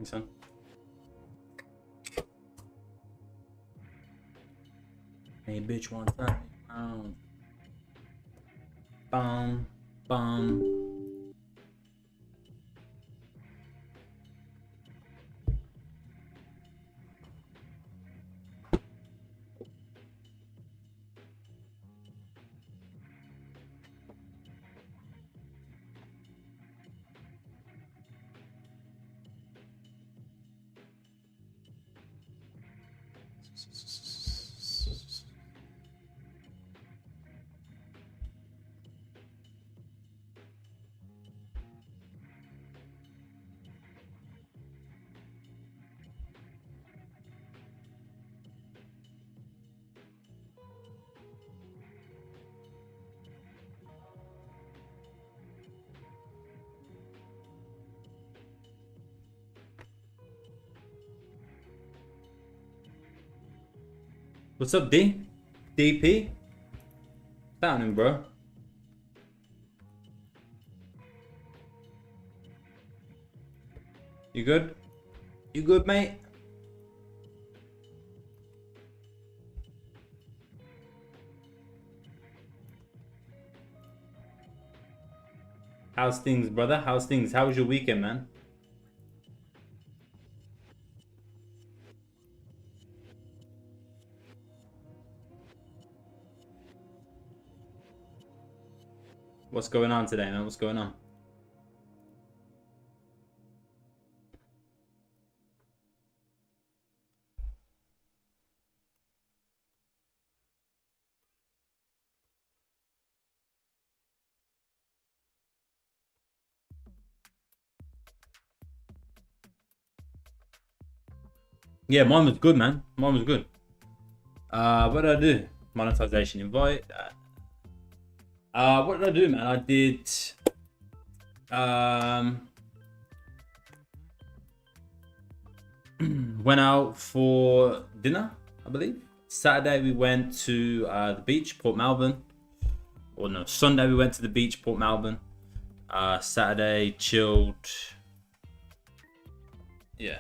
Thanks, son. Hey, bitch, one time. Bum, bum. What's up, D? DP? What's happening, bro? You good? You good, mate? How's things, brother? How's things? How was your weekend, man? What's going on today, man? What's going on? Yeah, mine was good, man. Mine was good. What did I do? Monetization invite. What did I do, man? I did went out for dinner, I believe. Saturday we went to the beach, Port Melbourne. Or no, Sunday we went to the beach, Port Melbourne. Saturday chilled. Yeah.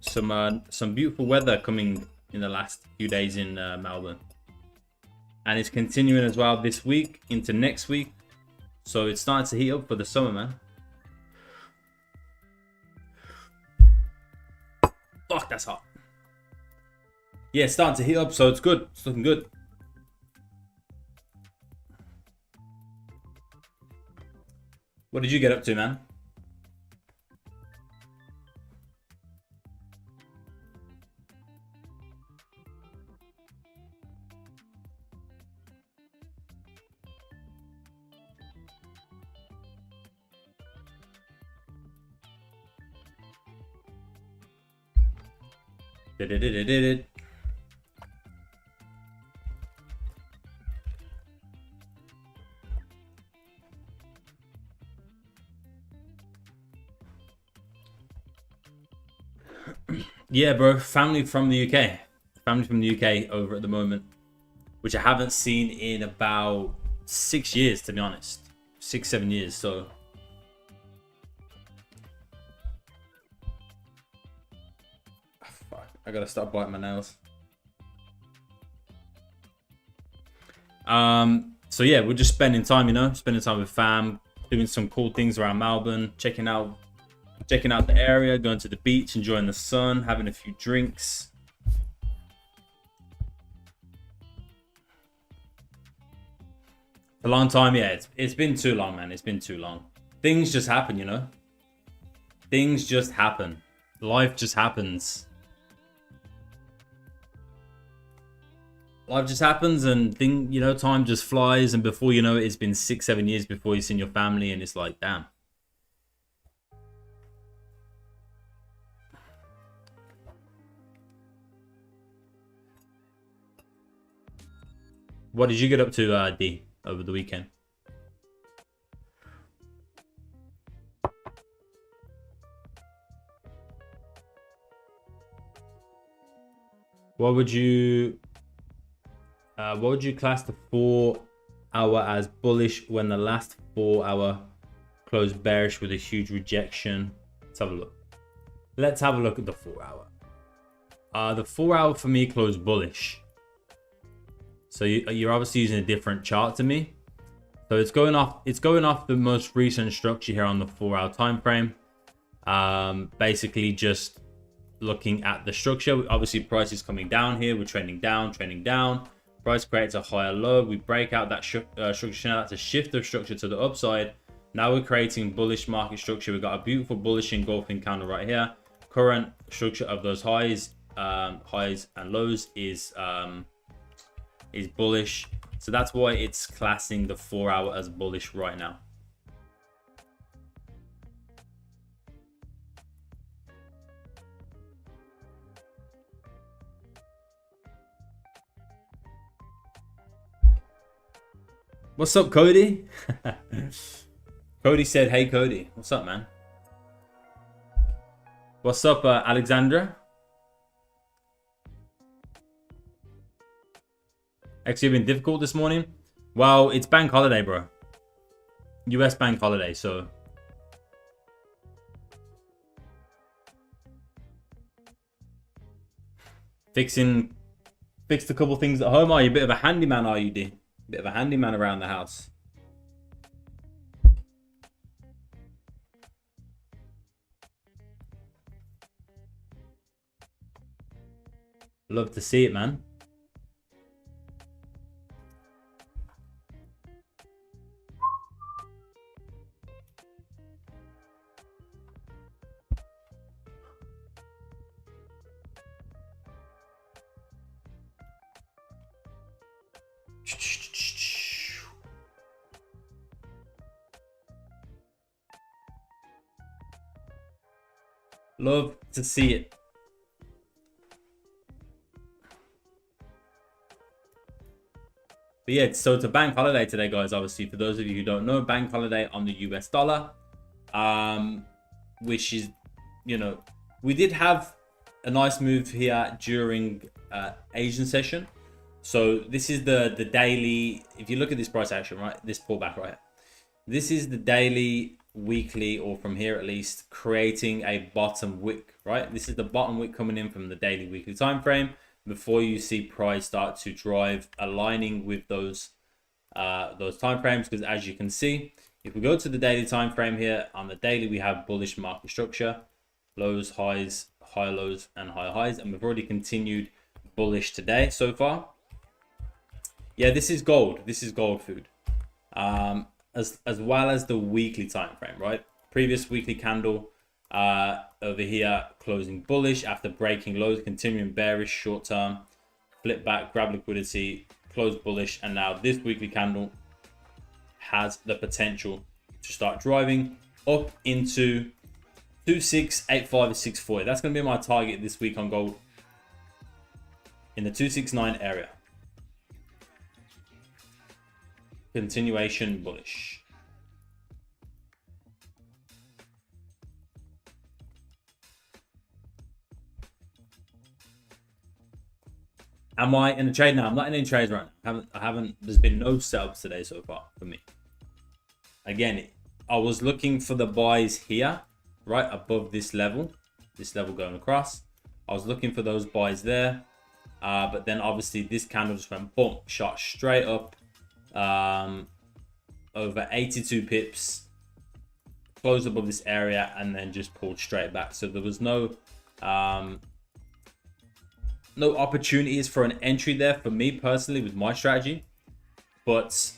Some beautiful weather coming in the last few days in Melbourne. And it's continuing as well this week into next week. So it's starting to heat up for the summer, man. Fuck, that's hot. Yeah, it's starting to heat up, so it's good. It's looking good. What did you get up to, man? Did. Yeah, bro. Family from the UK. Family from the UK over at the moment, which I haven't seen in about 6 years, to be honest. 6-7 years. So. Fuck, I gotta stop biting my nails. So yeah, we're just spending time, you know, spending time with fam, doing some cool things around Melbourne, checking out the area, going to the beach, enjoying the sun, having a few drinks. A long time, yeah. It's been too long, man. It's been too long. Things just happen, you know. Things just happen. Life just happens. Life just happens, and time just flies, and before you know it, it's been 6-7 years before you've seen your family, and it's like, damn. What did you get up to, D, over the weekend? What would you class the 4 hour as bullish when the last 4 hour closed bearish with a huge rejection. Let's have a look. Let's have a look at the 4 hour. The 4 hour for me closed bullish. So you're obviously using a different chart to me. So it's going off the most recent structure here on the 4 hour time frame. Basically just looking at the structure. Obviously price is coming down here. We're trending down. Price creates a higher low. We break out that structure. Now that's a shift of structure to the upside. Now we're creating bullish market structure. We've got a beautiful bullish engulfing candle right here. Current structure of those highs and lows is bullish. So that's why it's classing the 4 hour as bullish right now. What's up, Cody? Cody said, hey, Cody. What's up, man? What's up, Alexandra? Actually, been difficult this morning. Well, it's bank holiday, bro. US bank holiday, so. Fixed a couple things at home. Are you a bit of a handyman, are you, D? Bit of a handyman around the house. Love to see it, man. Love to see it. But yeah, so it's a bank holiday today, guys. Obviously, for those of you who don't know, bank holiday on the US dollar, which is, you know, we did have a nice move here during Asian session. So this is the daily. If you look at this price action, right, this pullback right here, this is the daily, weekly, or from here at least, creating a bottom wick, right? This is the bottom wick coming in from the daily, weekly time frame before you see price start to drive, aligning with those time frames. Because as you can see, if we go to the daily time frame here, on the daily we have bullish market structure, lows, highs, high lows, and high highs, and we've already continued bullish today so far. Yeah, this is gold. This is gold food. As well as the weekly time frame, right? Previous weekly candle over here closing bullish after breaking lows, continuing bearish short term, flip back, grab liquidity, close bullish, and now this weekly candle has the potential to start driving up into 2685 to 640. That's going to be my target this week on gold, in the 269 area. Continuation bullish. Am I in a trade now? I'm not in any trades right now. I haven't. There's been no setups today so far for me. Again, I was looking for the buys here, right above this level going across. I was looking for those buys there, but then obviously this candle just went boom, shot straight up. Over 82 pips, closed above this area, and then just pulled straight back. So there was no opportunities for an entry there for me personally with my strategy, but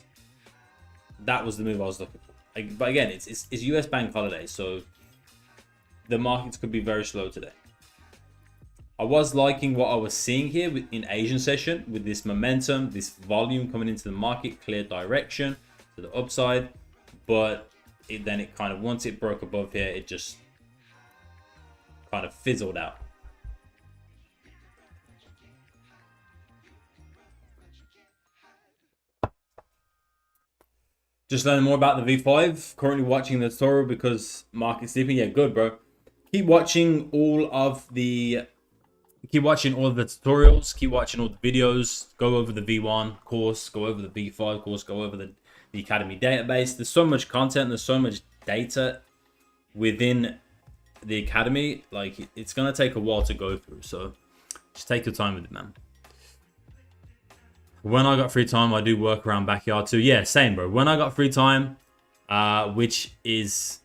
that was the move I was looking for. But again, it's US bank holiday, so the markets could be very slow today. I was liking what I was seeing here in Asian session with this momentum, this volume coming into the market, clear direction to the upside, but then it kind of, once it broke above here, it just kind of fizzled out. Just learning more about the V5. Currently watching the tutorial because market's sleeping. Yeah, good, bro. Keep watching all of the tutorials, keep watching all the videos, go over the V1 course, go over the V5 course, go over the Academy database. There's so much content, there's so much data within the academy, like it's gonna take a while to go through. So just take your time with it, man. When I got free time, I do work around backyard too. Yeah, same, bro. When I got free time, which is,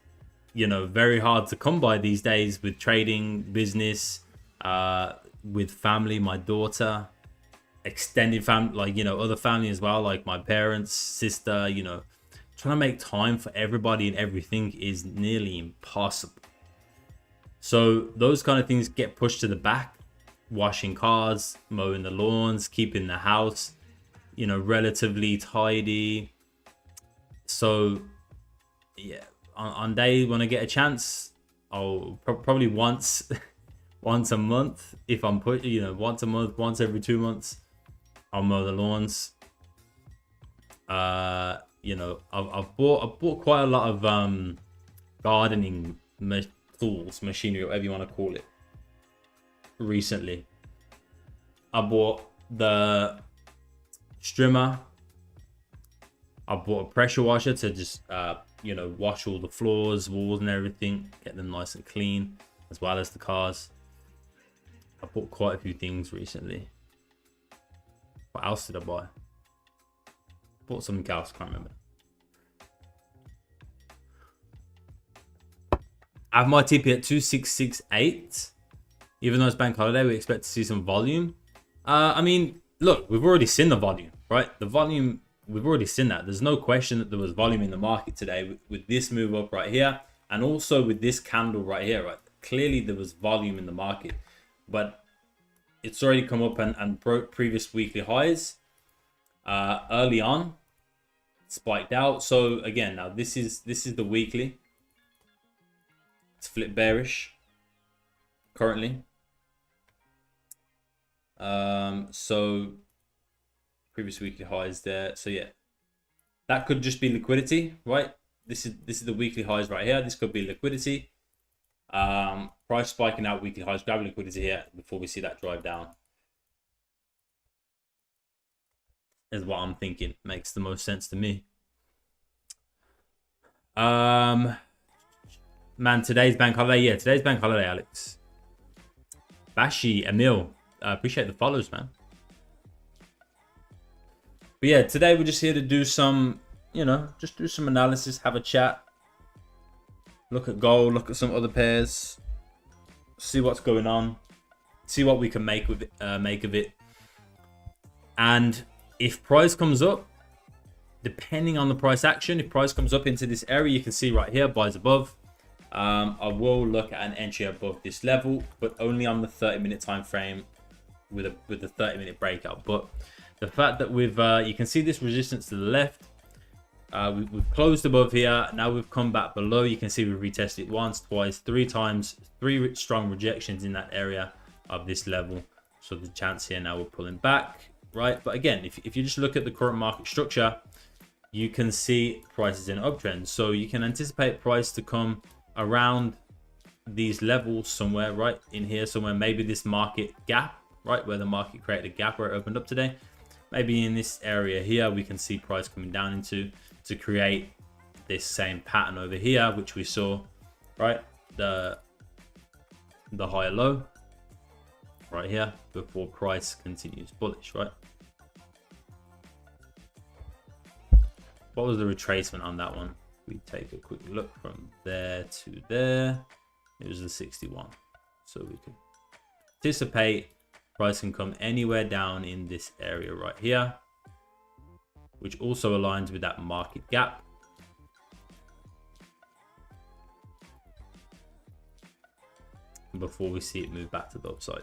you know, very hard to come by these days with trading, business, with family, my daughter, extended family, like, you know, other family as well, like my parents, sister, you know, trying to make time for everybody and everything is nearly impossible. So those kind of things get pushed to the back. Washing cars, mowing the lawns, keeping the house, you know, relatively tidy. So yeah, on day when I get a chance, I'll probably once a month, if I'm you know, once a month, once every 2 months, I'll mow the lawns. You know, I've bought quite a lot of gardening tools, machinery, whatever you want to call it. Recently, I bought the strimmer. I bought a pressure washer to just you know, wash all the floors, walls and everything, get them nice and clean, as well as the cars. I bought quite a few things recently. What else did I buy? Bought something else, can't remember. I have my TP at 2668. Even though it's bank holiday, we expect to see some volume. I mean, look, we've already seen the volume, right? The volume, we've already seen that. There's no question that there was volume in the market today with this move up right here. And also with this candle right here, right? Clearly there was volume in the market. But it's already come up and broke previous weekly highs. Early on, spiked out. So again, now this is the weekly. It's flipped bearish currently. So previous weekly highs there. So yeah, that could just be liquidity, right? This is the weekly highs right here. This could be liquidity. Price spiking out weekly highs, grab liquidity here before we see that drive down. Is what I'm thinking. Makes the most sense to me. Man, today's bank holiday. Yeah, today's bank holiday, Alex. Bashi, Emil. Appreciate the follows, man. But yeah, today we're just here to do some, you know, just do some analysis, have a chat. Look at gold, look at some other pairs. See what's going on. See what we can make with it, make of it. And if price comes up, depending on the price action, if price comes up into this area, you can see right here, buys above. I will look at an entry above this level, but only on the 30-minute time frame with the 30-minute breakout. But the fact that we've you can see this resistance to the left, we've closed above here. Now we've come back below. You can see we've retested it once, twice, 3 times, 3 strong rejections in that area of this level. So the chance here now we're pulling back, right? But again, if you just look at the current market structure, you can see price is in uptrend. So you can anticipate price to come around these levels somewhere, right in here somewhere. Maybe this market gap, right where the market created a gap where it opened up today. Maybe in this area here we can see price coming down into to create this same pattern over here, which we saw, right? The higher low right here before price continues bullish, right? What was the retracement on that one? We take a quick look from there to there. It was the 61. So we could anticipate price can come anywhere down in this area right here, which also aligns with that market gap. Before we see it move back to the upside.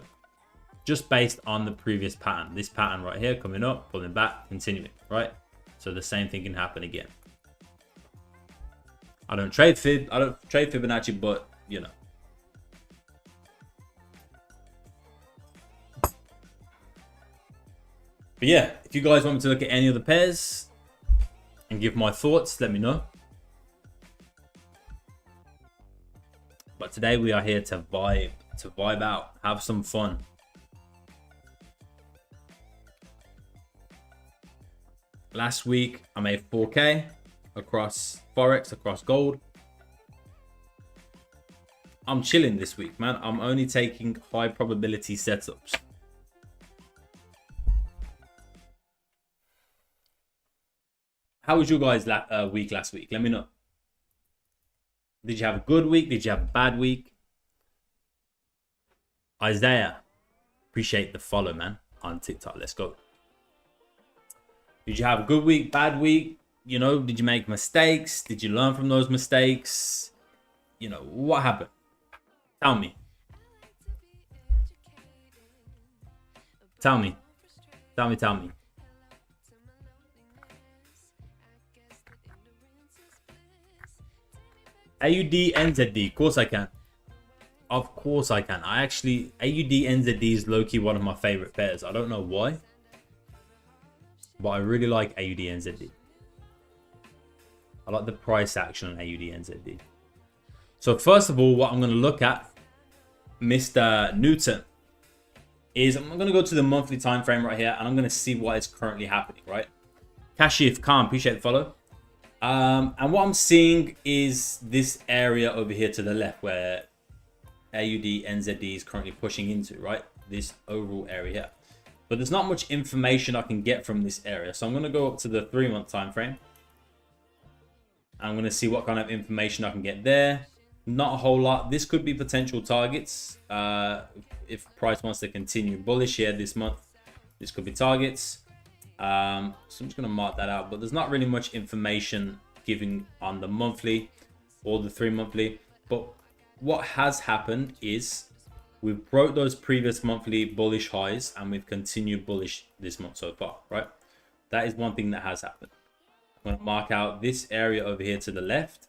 Just based on the previous pattern. This pattern right here coming up, pulling back, continuing, right? So the same thing can happen again. I don't trade Fibonacci, but you know. But yeah, if you guys want me to look at any of the pairs and give my thoughts, let me know. But today we are here to vibe out, have some fun. Last week I made 4K across Forex, across gold. I'm chilling this week, man. I'm only taking high probability setups. How was your guys' week last week? Let me know. Did you have a good week? Did you have a bad week? Isaiah, appreciate the follow, man, on TikTok. Let's go. Did you have a good week, bad week? You know, did you make mistakes? Did you learn from those mistakes? You know, what happened? Tell me. Tell me. Tell me, tell me. AUD NZD, of course I can. Of course I can. I actually, AUD NZD is low-key one of my favorite pairs. I don't know why, but I really like AUD NZD. I like the price action on AUD NZD. So first of all, what I'm going to look at, Mr. Newton, is I'm going to go to the monthly time frame right here, and I'm going to see what is currently happening, right? Kashif Khan, appreciate the follow. And what I'm seeing is this area over here to the left where AUD NZD is currently pushing into, right? This overall area here. But there's not much information I can get from this area. So I'm going to go up to the 3-month time frame. I'm going to see what kind of information I can get there. Not a whole lot. This could be potential targets. If price wants to continue bullish here this month, this could be targets. So I'm just going to mark that out, but there's not really much information giving on the monthly or the 3-monthly. But what has happened is we've broke those previous monthly bullish highs and we've continued bullish this month so far, right? That is one thing that has happened. I'm going to mark out this area over here to the left,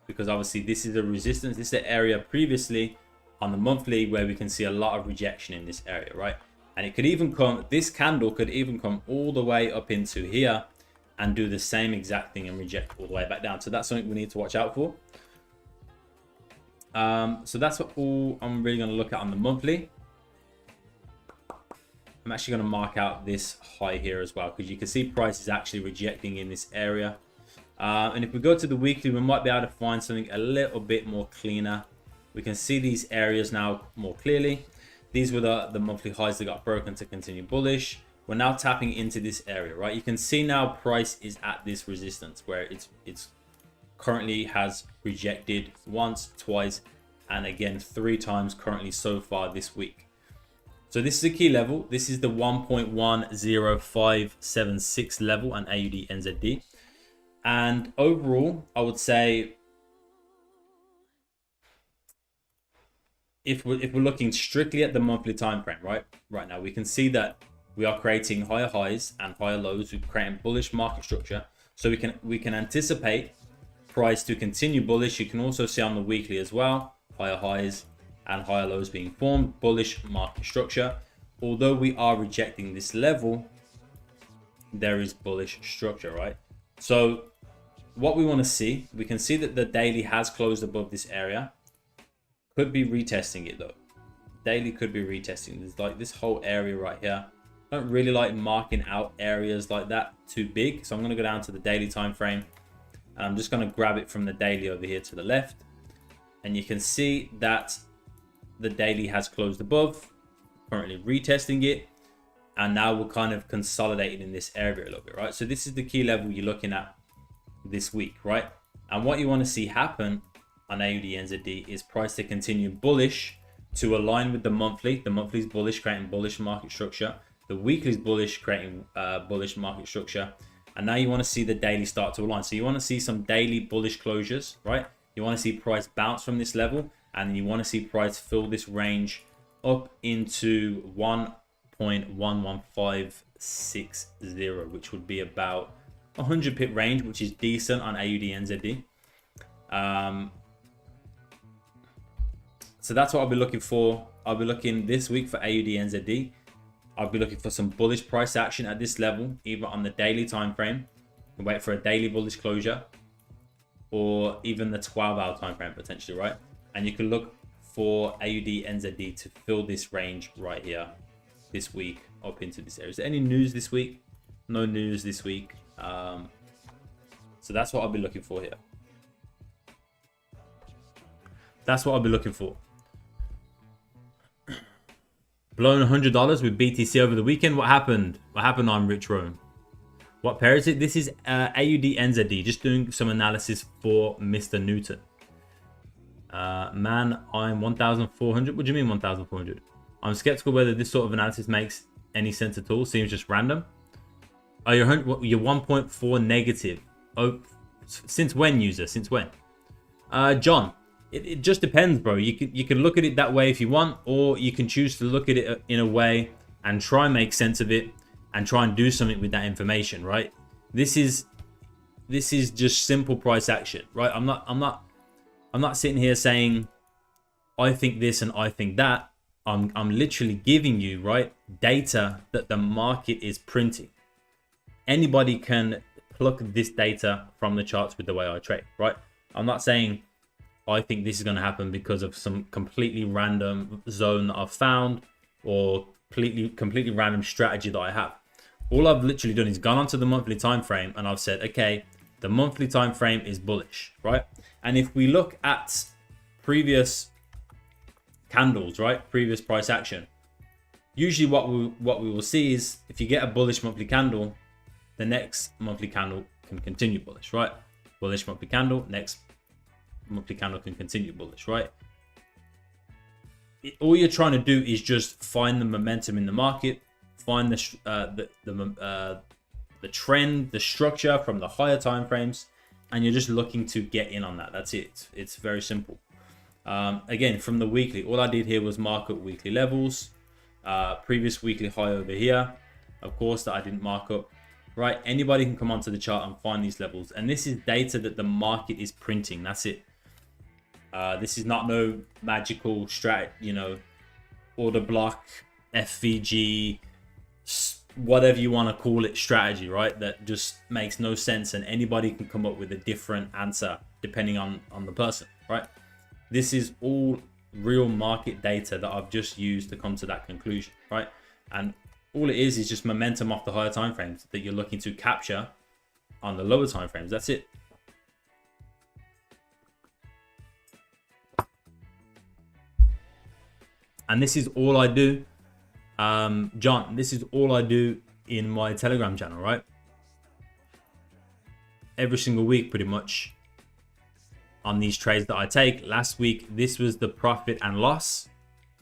because obviously this is a resistance. This is the area previously on the monthly where we can see a lot of rejection in this area, right? And it could even come, this candle could even come all the way up into here and do the same exact thing and reject all the way back down. So that's something we need to watch out for. So that's what all I'm really going to look at on the monthly. I'm actually going to mark out this high here as well, because you can see price is actually rejecting in this area. And if we go to the weekly, we might be able to find something a little bit more cleaner. We can see these areas now more clearly. These were the monthly highs that got broken to continue bullish. We're now tapping into this area, right? You can see now price is at this resistance where it's currently has rejected once, twice, and again 3 times currently so far this week. So this is a key level. This is the 1.10576 level on AUD NZD. And overall, I would say if we're looking strictly at the monthly time frame, right now we can see that we are creating higher highs and higher lows. We're creating bullish market structure, so we can anticipate price to continue bullish. You can also see on the weekly as well, higher highs and higher lows being formed, bullish market structure. Although we are rejecting this level, there is bullish structure, right? So what we want to see, we can see that the daily has closed above this area. Could be retesting it though. Daily could be retesting. There's like this whole area right here. I don't really like marking out areas like that too big. So I'm going to go down to the daily time frame. And I'm just going to grab it from the daily over here to the left. And you can see that the daily has closed above. Currently retesting it. And now we're kind of consolidating in this area a little bit, right? So this is the key level you're looking at this week, right? And what you want to see happen on AUD NZD is price to continue bullish to align with the monthly. The monthly is bullish, creating bullish market structure. The weekly is bullish, creating bullish market structure. And now you want to see the daily start to align. So you want to see some daily bullish closures, right? You want to see price bounce from this level, and you want to see price fill this range up into 1.11560, which would be about 100 pip range, which is decent on AUD NZD. So that's what I'll be looking for. I'll be looking this week for AUD NZD. I'll be looking for some bullish price action at this level, either on the daily time frame, and wait for a daily bullish closure, or even the 12-hour time frame potentially, right? And you can look for AUD NZD to fill this range right here this week up into this area. Is there any news this week? No news this week. So that's what I'll be looking for here. That's what I'll be looking for. Blown $100 with BTC over the weekend. What happened? What happened on Rich Rome? What pair is it? This is AUD NZD. Just doing some analysis for Mr. Newton. Man, I'm 1,400. What do you mean 1,400? I'm skeptical whether this sort of analysis makes any sense at all. Seems just random. Oh, you're 1.4 negative. Oh, since when, user? Since when? John, it just depends, bro. You can look at it that way if you want, or you can choose to look at it in a way and try and make sense of it and try and do something with that information, right? This is just simple price action, right? I'm not sitting here saying I think this and I think that. I'm literally giving you, right, data that the market is printing. Anybody can pluck this data from the charts with the way I trade, right? I'm not saying I think this is going to happen because of some completely random zone that I've found or completely random strategy that I have. All I've literally done is gone onto the monthly time frame and I've said, okay, the monthly time frame is bullish, right? And if we look at previous candles, right, previous price action, usually what we will see is if you get a bullish monthly candle, the next monthly candle can continue bullish, right? Bullish monthly candle, next monthly candle can continue bullish, right? All you're trying to do is just find the momentum in the market, find the trend, the structure from the higher time frames, and you're just looking to get in on that. That's it. It's very simple. Again, from the weekly, all I did here was mark up weekly levels, previous weekly high over here, of course, that I didn't mark up, right? Anybody can come onto the chart and find these levels, and this is data that the market is printing. That's it. This is not no magical strat, you know, order block, FVG, whatever you want to call it, strategy, right? That just makes no sense, and anybody can come up with a different answer depending on the person, right? This is all real market data that I've just used to come to that conclusion, right? And all it is just momentum off the higher time frames that you're looking to capture on the lower time frames. That's it. And this is all I do, John, this is all I do in my Telegram channel, right? Every single week, pretty much, on these trades that I take. Last week, this was the profit and loss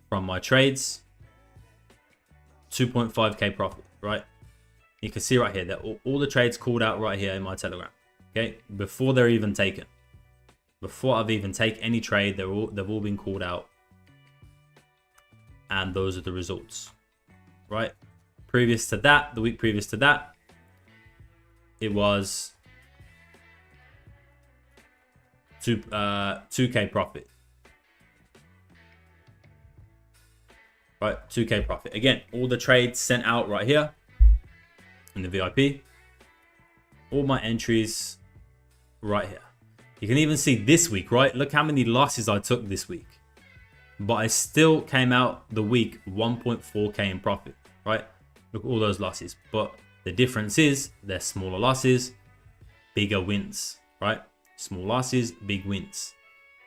from my trades. 2.5k profit, right? You can see right here that all the trades called out right here in my Telegram, okay? Before they're even taken. Before I've even taken any trade, they've all been called out. And those are the results, right? Previous to that, the week previous to that, it was 2k profit, right? 2k profit. Again, all the trades sent out right here in the VIP, all my entries right here. You can even see this week, right? Look how many losses I took this week, but I still came out the week 1.4k in profit, right? Look at all those losses, but the difference is they're smaller losses, bigger wins, right? Small losses, big wins.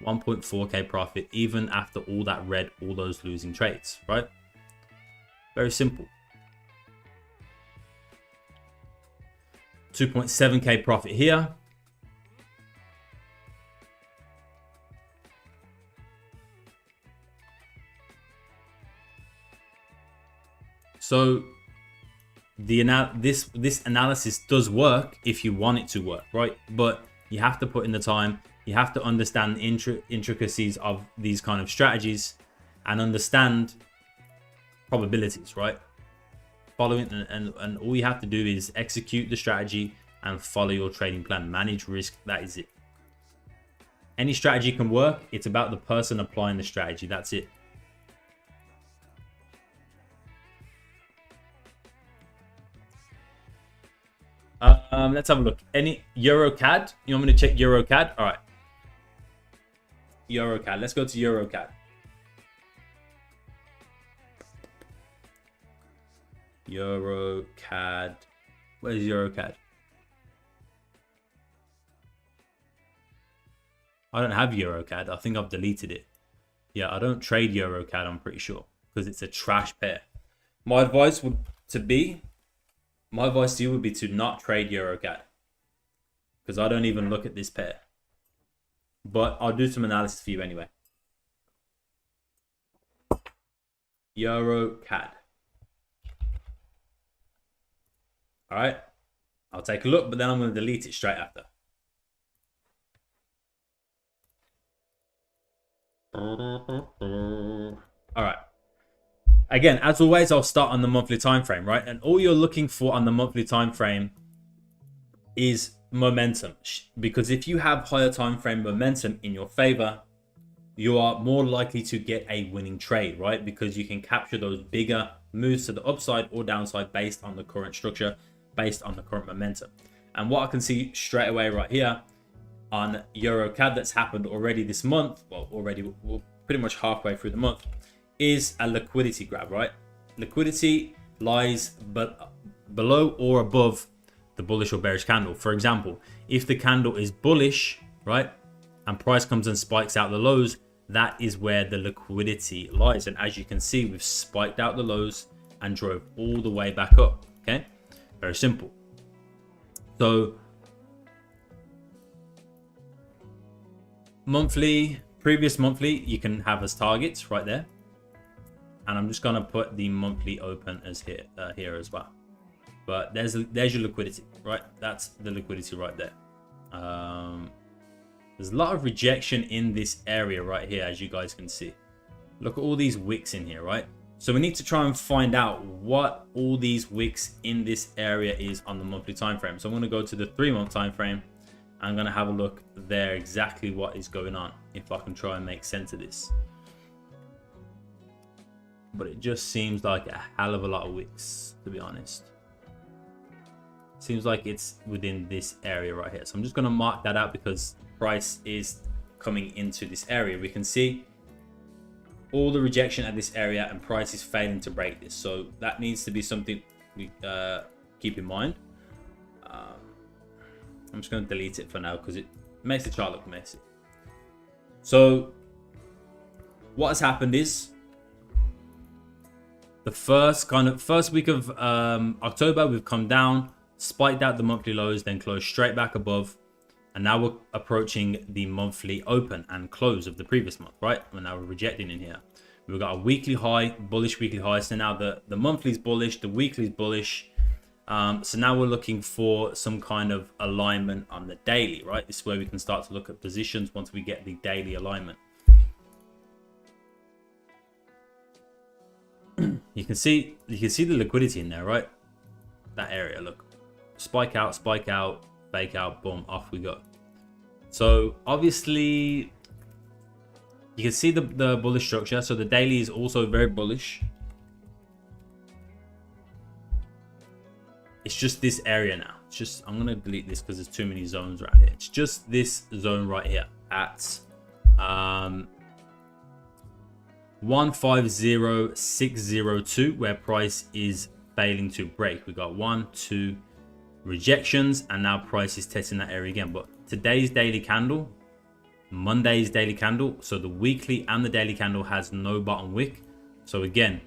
1.4k profit, even after all that red, all those losing trades, right? Very simple. 2.7k profit here. So this analysis does work if you want it to work, right? But you have to put in the time. You have to understand the intricacies of these kind of strategies and understand probabilities, right? Following and all you have to do is execute the strategy and follow your trading plan. Manage risk. That is it. Any strategy can work. It's about the person applying the strategy. That's it. Let's have a look. Any EuroCAD? You want me to check EuroCAD? All right. EuroCAD. Let's go to EuroCAD. EuroCAD. Where's EuroCAD? I don't have EuroCAD. I think I've deleted it. Yeah, I don't trade EuroCAD, I'm pretty sure, because it's a trash pair. My advice to you would be to not trade EuroCAD, because I don't even look at this pair. But I'll do some analysis for you anyway. EuroCAD. All right, I'll take a look, but then I'm going to delete it straight after. All right. Again, as always, I'll start on the monthly time frame, right? And all you're looking for on the monthly time frame is momentum, because if you have higher time frame momentum in your favor, you are more likely to get a winning trade, right? Because you can capture those bigger moves to the upside or downside based on the current structure, based on the current momentum. And what I can see straight away right here on EuroCAD that's happened already this month, well, already we're pretty much halfway through the month, is a liquidity grab, right? Liquidity lies below or above the bullish or bearish candle. For example, if the candle is bullish, right, and price comes and spikes out the lows, that is where the liquidity lies. And as you can see, we've spiked out the lows and drove all the way back up. Okay, very simple. So monthly, previous monthly, you can have as targets right there. And I'm just gonna put the monthly open as here as well. But there's your liquidity, right? That's the liquidity right there. There's a lot of rejection in this area right here, as you guys can see. Look at all these wicks in here, right? So we need to try and find out what all these wicks in this area is on the monthly time frame. So I'm going to go to the 3-month time frame. I'm going to have a look there exactly what is going on, if I can try and make sense of this. But it just seems like a hell of a lot of wicks, to be honest. Seems like it's within this area right here. So I'm just going to mark that out because price is coming into this area. We can see all the rejection at this area and price is failing to break this. So that needs to be something we keep in mind. I'm just going to delete it for now because it makes the chart look messy. So what has happened is the first week of October, we've come down, spiked out the monthly lows, then closed straight back above. And now we're approaching the monthly open and close of the previous month, right? And now we're rejecting in here. We've got a weekly high, bullish weekly high. So now the monthly is bullish, the weekly is bullish. So now we're looking for some kind of alignment on the daily, right? This is where we can start to look at positions once we get the daily alignment. You can see the liquidity in there, right? That area, look. Spike out, fake out, boom, off we go. So obviously you can see the bullish structure. So the daily is also very bullish. It's just this area now. It's just, I'm gonna delete this because there's too many zones around here. It's just this zone right here at 150602, where price is failing to break. We got 1, 2 rejections, and now price is testing that area again. But today's daily candle, Monday's daily candle, so the weekly and the daily candle has no bottom wick. So again,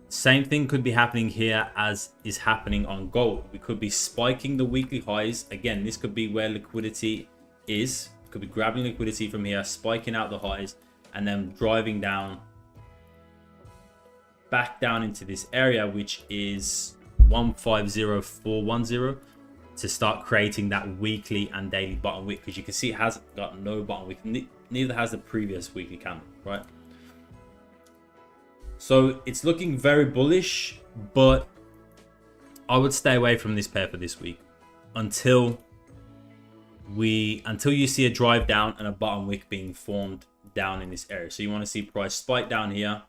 same thing could be happening here as is happening on gold. We could be spiking the weekly highs. Again, this could be where liquidity is. Could be grabbing liquidity from here, spiking out the highs, and then driving down back down into this area, which is 150410, to start creating that weekly and daily bottom wick, because you can see it has got no bottom wick. Neither has the previous weekly candle, right? So it's looking very bullish, but I would stay away from this pair for this week until you see a drive down and a bottom wick being formed down in this area. So you want to see price spike down here,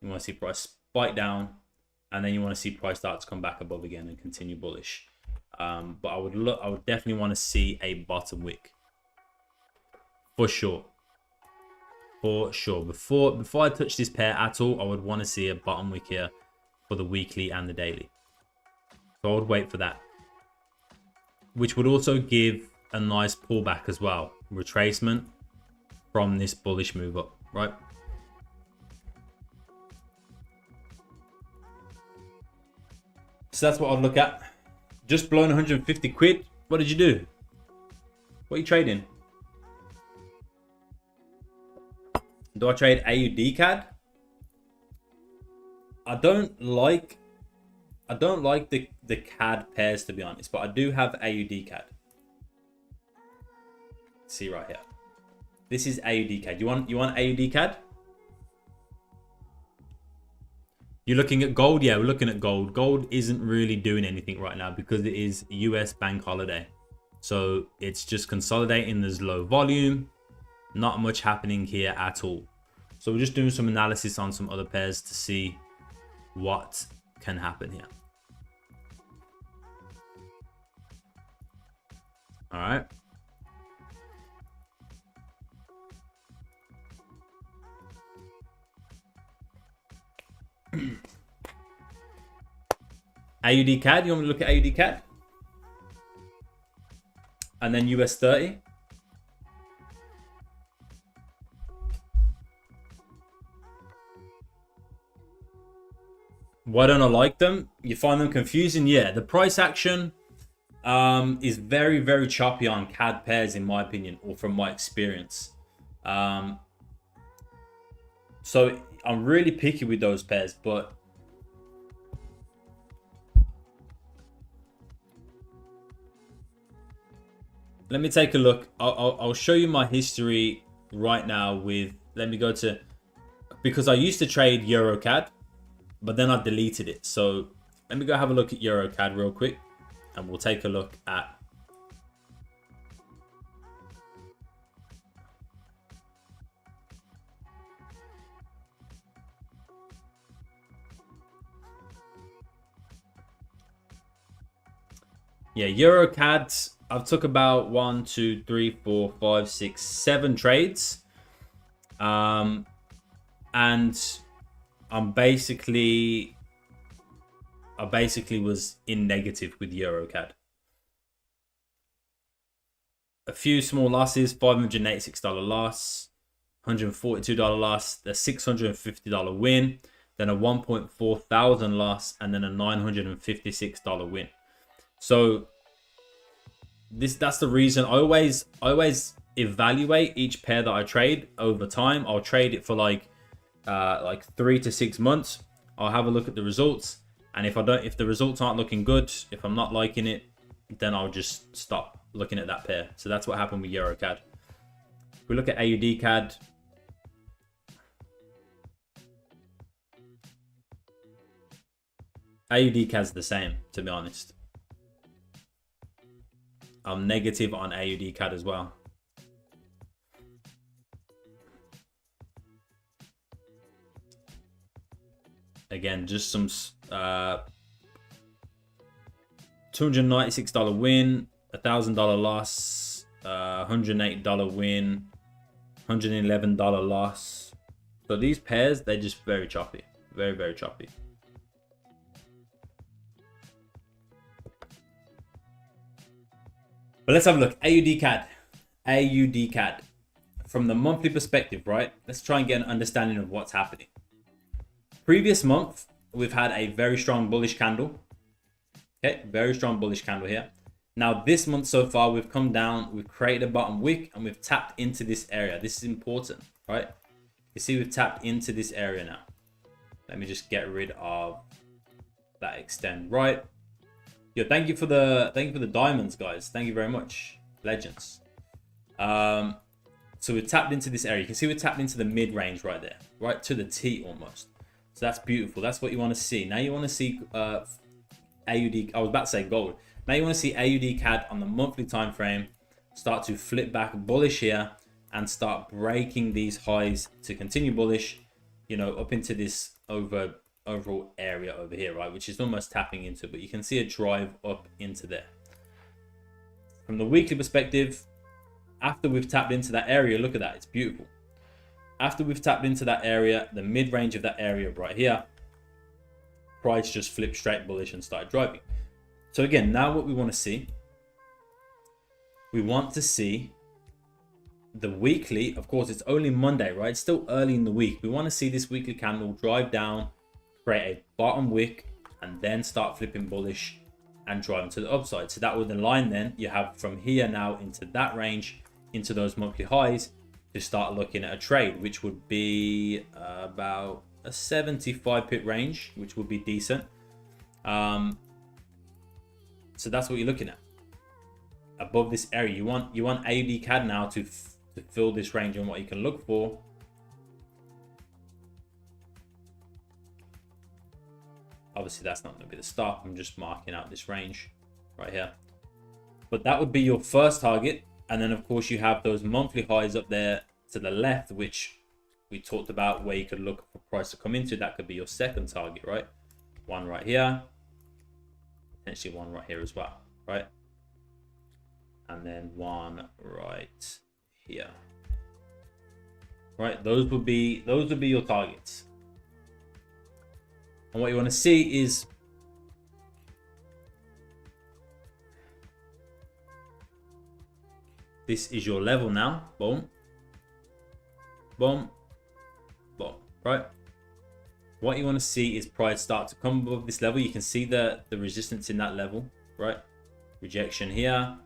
you want to see price spike down, and then you want to see price start to come back above again and continue bullish. But I would definitely want to see a bottom wick for sure. Before I touch this pair at all, I would want to see a bottom wick here for the weekly and the daily. So I would wait for that, which would also give a nice pullback as well, retracement from this bullish move up, right? So that's what I'd look at. Just blown 150 quid. What did you do? What are you trading? Do I trade AUD CAD? I don't like the CAD pairs, to be honest, but I do have AUD CAD. See right here. This is AUD CAD. You want AUD CAD? You're looking at gold? Yeah, we're looking at gold. Gold isn't really doing anything right now because it is US bank holiday. So it's just consolidating. There's low volume. Not much happening here at all. So we're just doing some analysis on some other pairs to see what can happen here. All right. AUD CAD, you want me to look at AUD CAD? And then US 30. Why don't I like them? You find them confusing? Yeah, the price action is very, very choppy on CAD pairs, in my opinion, or from my experience. So I'm really picky with those pairs, but let me take a look. I'll show you my history right now with, let me go to, because I used to trade EuroCAD, but then I deleted it. So let me go have a look at EuroCAD real quick, and we'll take a look at EuroCAD. I've took about 1, 2, 3, 4, 5, 6, 7 trades. And I basically was in negative with EuroCAD. A few small losses, $586 loss, $142 loss, a $650 win, then a $1.4 thousand loss, and then a $956 win. So that's the reason I always evaluate each pair that I trade over time. I'll trade it for like 3 to 6 months. I'll have a look at the results, and if the results aren't looking good, if I'm not liking it, then I'll just stop looking at that pair. So that's what happened with EuroCAD. If we look at AUD CAD, AUD CAD's the same, to be honest. I'm negative on AUD CAD as well. Again, just some $296 win, $1,000 loss, $108 win, $111 loss. So these pairs, they're just very choppy, very, very choppy. But let's have a look. AUD CAD. AUD CAD. From the monthly perspective, right? Let's try and get an understanding of what's happening. Previous month, we've had a very strong bullish candle. Okay, very strong bullish candle here. Now, this month so far, we've come down, we've created a bottom wick, and we've tapped into this area. This is important, right? You see, we've tapped into this area now. Let me just get rid of that extend right. Yo, thank you for the diamonds, guys. Thank you very much, legends. So we've tapped into this area. You can see we're tapped into the mid range right there, right to the T almost. So that's beautiful. That's what you want to see. Now you want to see AUD. I was about to say gold. Now you want to see AUD CAD on the monthly time frame start to flip back bullish here and start breaking these highs to continue bullish. You know, up into this overall area over here, right, which is almost tapping into, but you can see a drive up into there. From the weekly perspective, after we've tapped into that area, look at that, it's beautiful. After we've tapped into that area, the mid-range of that area right here, price just flipped straight bullish and started driving. So again, now what we want to see the weekly, of course, it's only Monday, right? It's still early in the week. We want to see this weekly candle drive down, create a bottom wick, and then start flipping bullish and driving to the upside. So that would align then. You have from here now into that range, into those monthly highs, to start looking at a trade, which would be about a 75 pip range, which would be decent. So that's what you're looking at. Above this area, you want AUD CAD now to fill this range on what you can look for. Obviously, that's not going to be the stop. I'm just marking out this range right here. But that would be your first target. And then, of course, you have those monthly highs up there to the left, which we talked about, where you could look for price to come into. That could be your second target, right? One right here. Potentially one right here as well, right? And then one right here. Right? Those would be your targets. And what you want to see is this is your level now. Boom. Boom. Boom. Right? What you want to see is price start to come above this level. You can see the resistance in that level, right? Rejection here,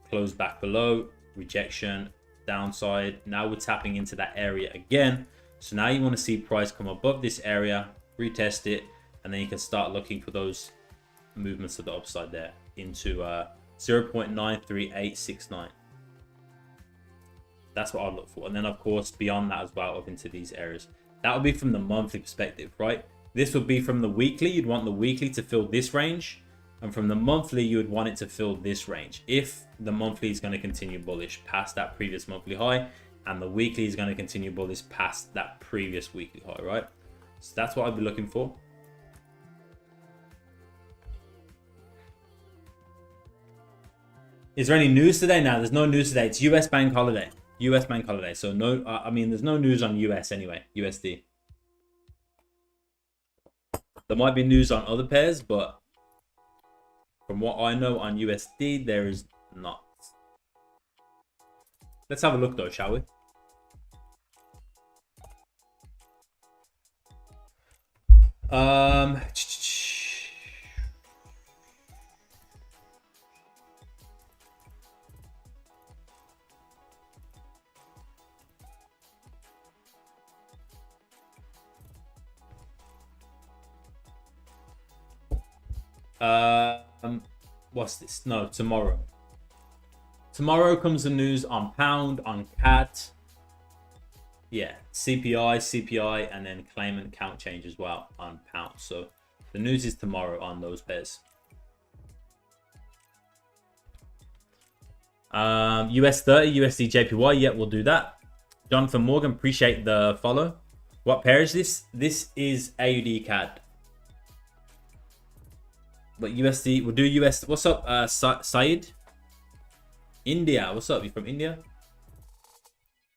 close back below, rejection, downside. Now we're tapping into that area again. So now you want to see price come above this area, retest it, and then you can start looking for those movements to the upside there into 0.93869. That's what I'd look for. And then, of course, beyond that as well, up into these areas. That would be from the monthly perspective, right? This would be from the weekly. You'd want the weekly to fill this range. And from the monthly, you would want it to fill this range. If the monthly is going to continue bullish past that previous monthly high, and the weekly is going to continue bullish past that previous weekly high, right? So that's what I'd be looking for. Is there any news today? Now, there's no news today. It's US bank holiday. US bank holiday. So no, I mean, there's no news on US anyway, USD. There might be news on other pairs, but from what I know on USD, there is not. Let's have a look though, shall we? What's this? No, tomorrow. Tomorrow comes the news on pound, on CAD. Yeah, CPI, and then claimant count change as well on pound. So the news is tomorrow on those pairs. US 30, USD JPY. Yeah, we'll do that. Jonathan Morgan, appreciate the follow. What pair is this? This is AUD CAD. But USD, we'll do US. What's up, Said? India, what's up? You from India?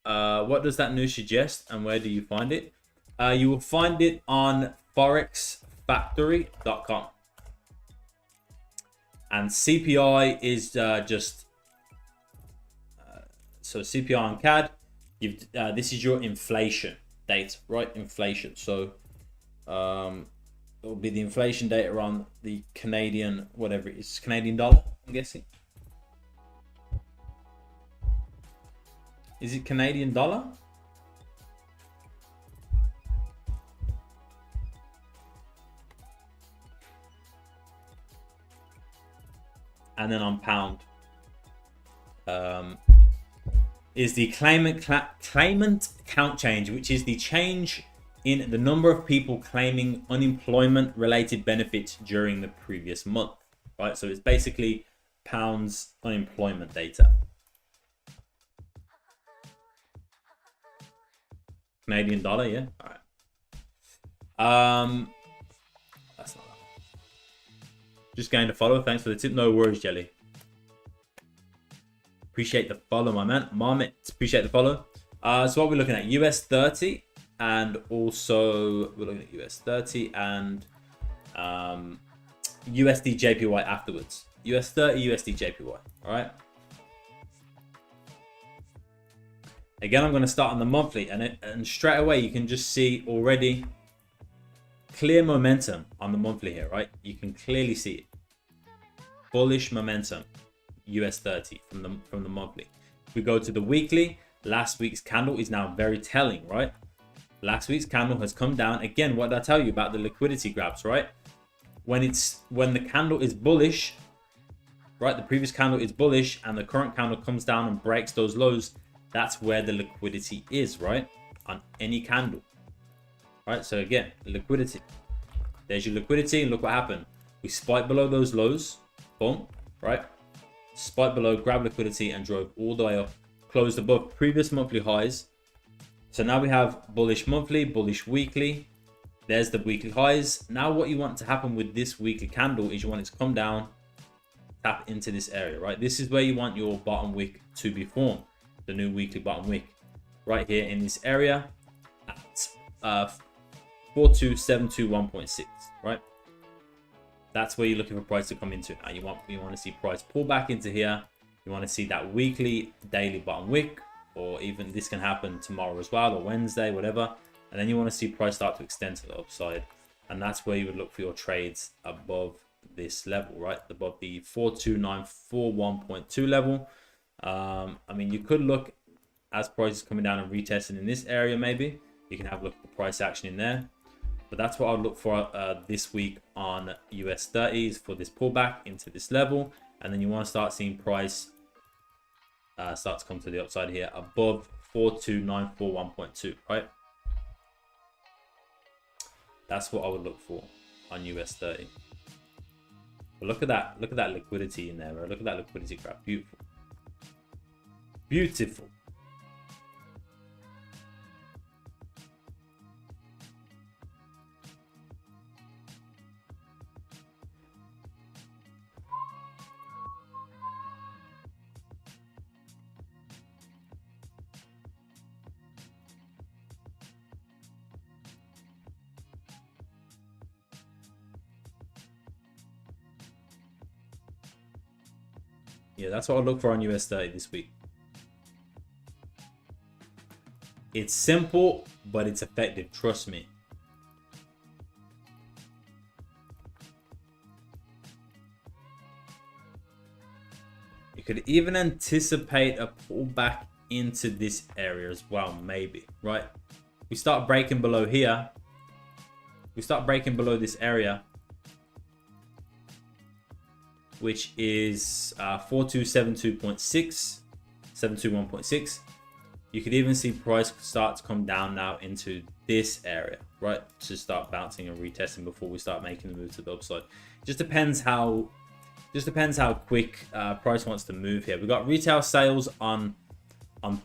What does that news suggest, and where do you find it? You will find it on forexfactory.com. And CPI is just so CPI on CAD. This is your inflation data, right? Inflation. So it will be the inflation data on the Canadian, whatever it is, Canadian dollar, I'm guessing. Is it Canadian dollar? And then on pound is the claimant count change, which is the change in the number of people claiming unemployment related benefits during the previous month, right? So it's basically pounds unemployment data. Canadian dollar, yeah. All right. That's not that. Just going to follow. Thanks for the tip. No worries, Jelly. Appreciate the follow, my man. Marmot, appreciate the follow. So what we're looking at, US 30, and also we're looking at US 30 and USD JPY afterwards. US 30, USD JPY. All right. Again, I'm going to start on the monthly, and straight away you can just see already clear momentum on the monthly here, right? You can clearly see it. Bullish momentum, US 30 from the monthly. If we go to the weekly, last week's candle is now very telling, right? Last week's candle has come down. Again, what did I tell you about the liquidity grabs, right? When the candle is bullish, right? The previous candle is bullish and the current candle comes down and breaks those lows. That's where the liquidity is, right? On any candle, right? So again, liquidity. There's your liquidity, and look what happened. We spiked below those lows, boom, right? Spiked below, grabbed liquidity, and drove all the way up. Closed above previous monthly highs. So now we have bullish monthly, bullish weekly. There's the weekly highs. Now what you want to happen with this weekly candle is you want it to come down, tap into this area, right? This is where you want your bottom wick to be formed. The new weekly bottom wick right here in this area at 42721.6, right? That's where you're looking for price to come into. Now you want to see price pull back into here. You want to see that weekly, daily bottom wick, or even this can happen tomorrow as well, or Wednesday, whatever. And then you want to see price start to extend to the upside, and that's where you would look for your trades above this level, right? Above the 42941.2 level. I mean, you could look as price is coming down and retesting in this area. Maybe you can have a look at the price action in there, but that's what I'll look for this week on US 30s for this pullback into this level. And then you want to start seeing price start to come to the upside here above 42941.2, right? That's what I would look for on US 30. But look at that liquidity in there, bro. Look at that liquidity graph. Beautiful. Beautiful. Yeah, that's what I'll look for on US 30 this week. It's simple, but it's effective. Trust me. You could even anticipate a pullback into this area as well, maybe, right? We start breaking below here. We start breaking below this area, which is 4272.6, 721.6. You could even see price start to come down now into this area, right? To start bouncing and retesting before we start making the move to the upside. Just depends how quick price wants to move here. We got retail sales on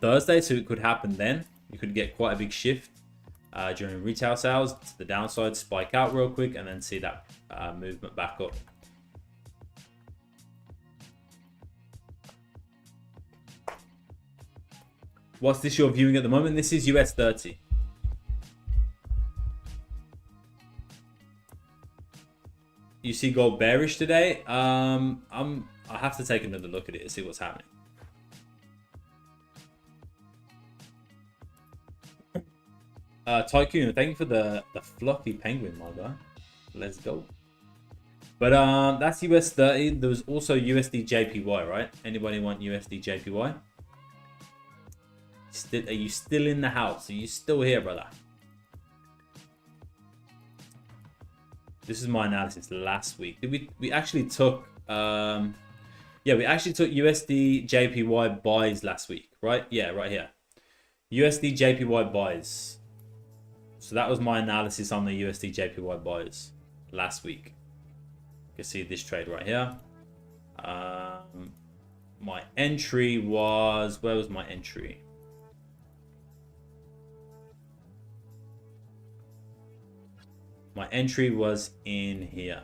Thursday, so it could happen then. You could get quite a big shift during retail sales to the downside, spike out real quick, and then see that movement back up. What's this you're viewing at the moment? This is US 30. You see gold bearish today? I have to take another look at it and see what's happening. Tycoon, thank you for the fluffy penguin, my guy. Let's go. But that's US 30. There was also USD JPY, right? Anybody want USD JPY? Are you still in the house? Are you still here, brother? This is my analysis last week. We actually took yeah, we actually took USD JPY buys last week, right? Yeah, right here. USD JPY buys. So that was my analysis on the USD JPY buys last week. You can see this trade right here. My entry was, where was my entry? My entry was in here.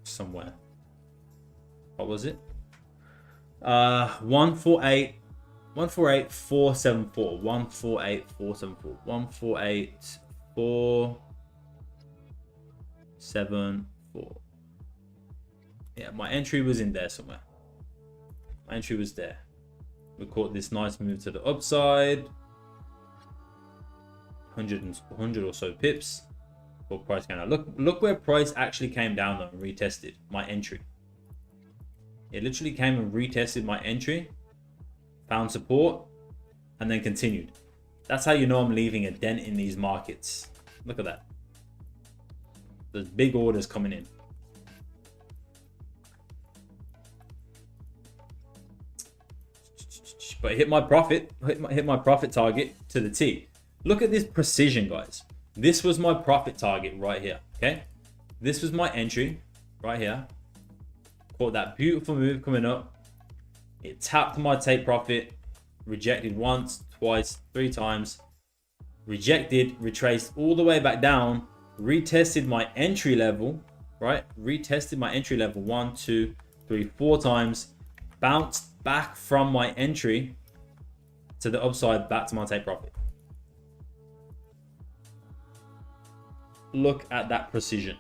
Somewhere. What was it? 148,474. 148,474. 148,474. Yeah, my entry was in there somewhere. My entry was there. We caught this nice move to the upside. 100 or so pips. For price came down. Look where price actually came down though and retested my entry. It literally came and retested my entry, found support, and then continued. That's how you know I'm leaving a dent in these markets. Look at that. There's big orders coming in. But hit my profit target to the T. Look at this precision, guys. This was my profit target right here. Okay, this was my entry right here. Caught that beautiful move coming up. It tapped my take profit, rejected once, twice, 3 times, rejected, retraced all the way back down, retested my entry level, right? Retested my entry level 1, 2, 3, 4 times, bounced back from my entry to the upside, back to my take profit. Look at that precision.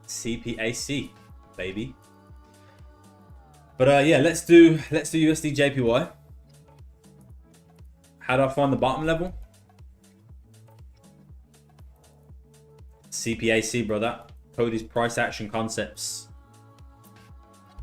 CPAC, baby. But yeah, let's do USD JPY. How do I find the bottom level? CPAC, brother. Code is price action concepts.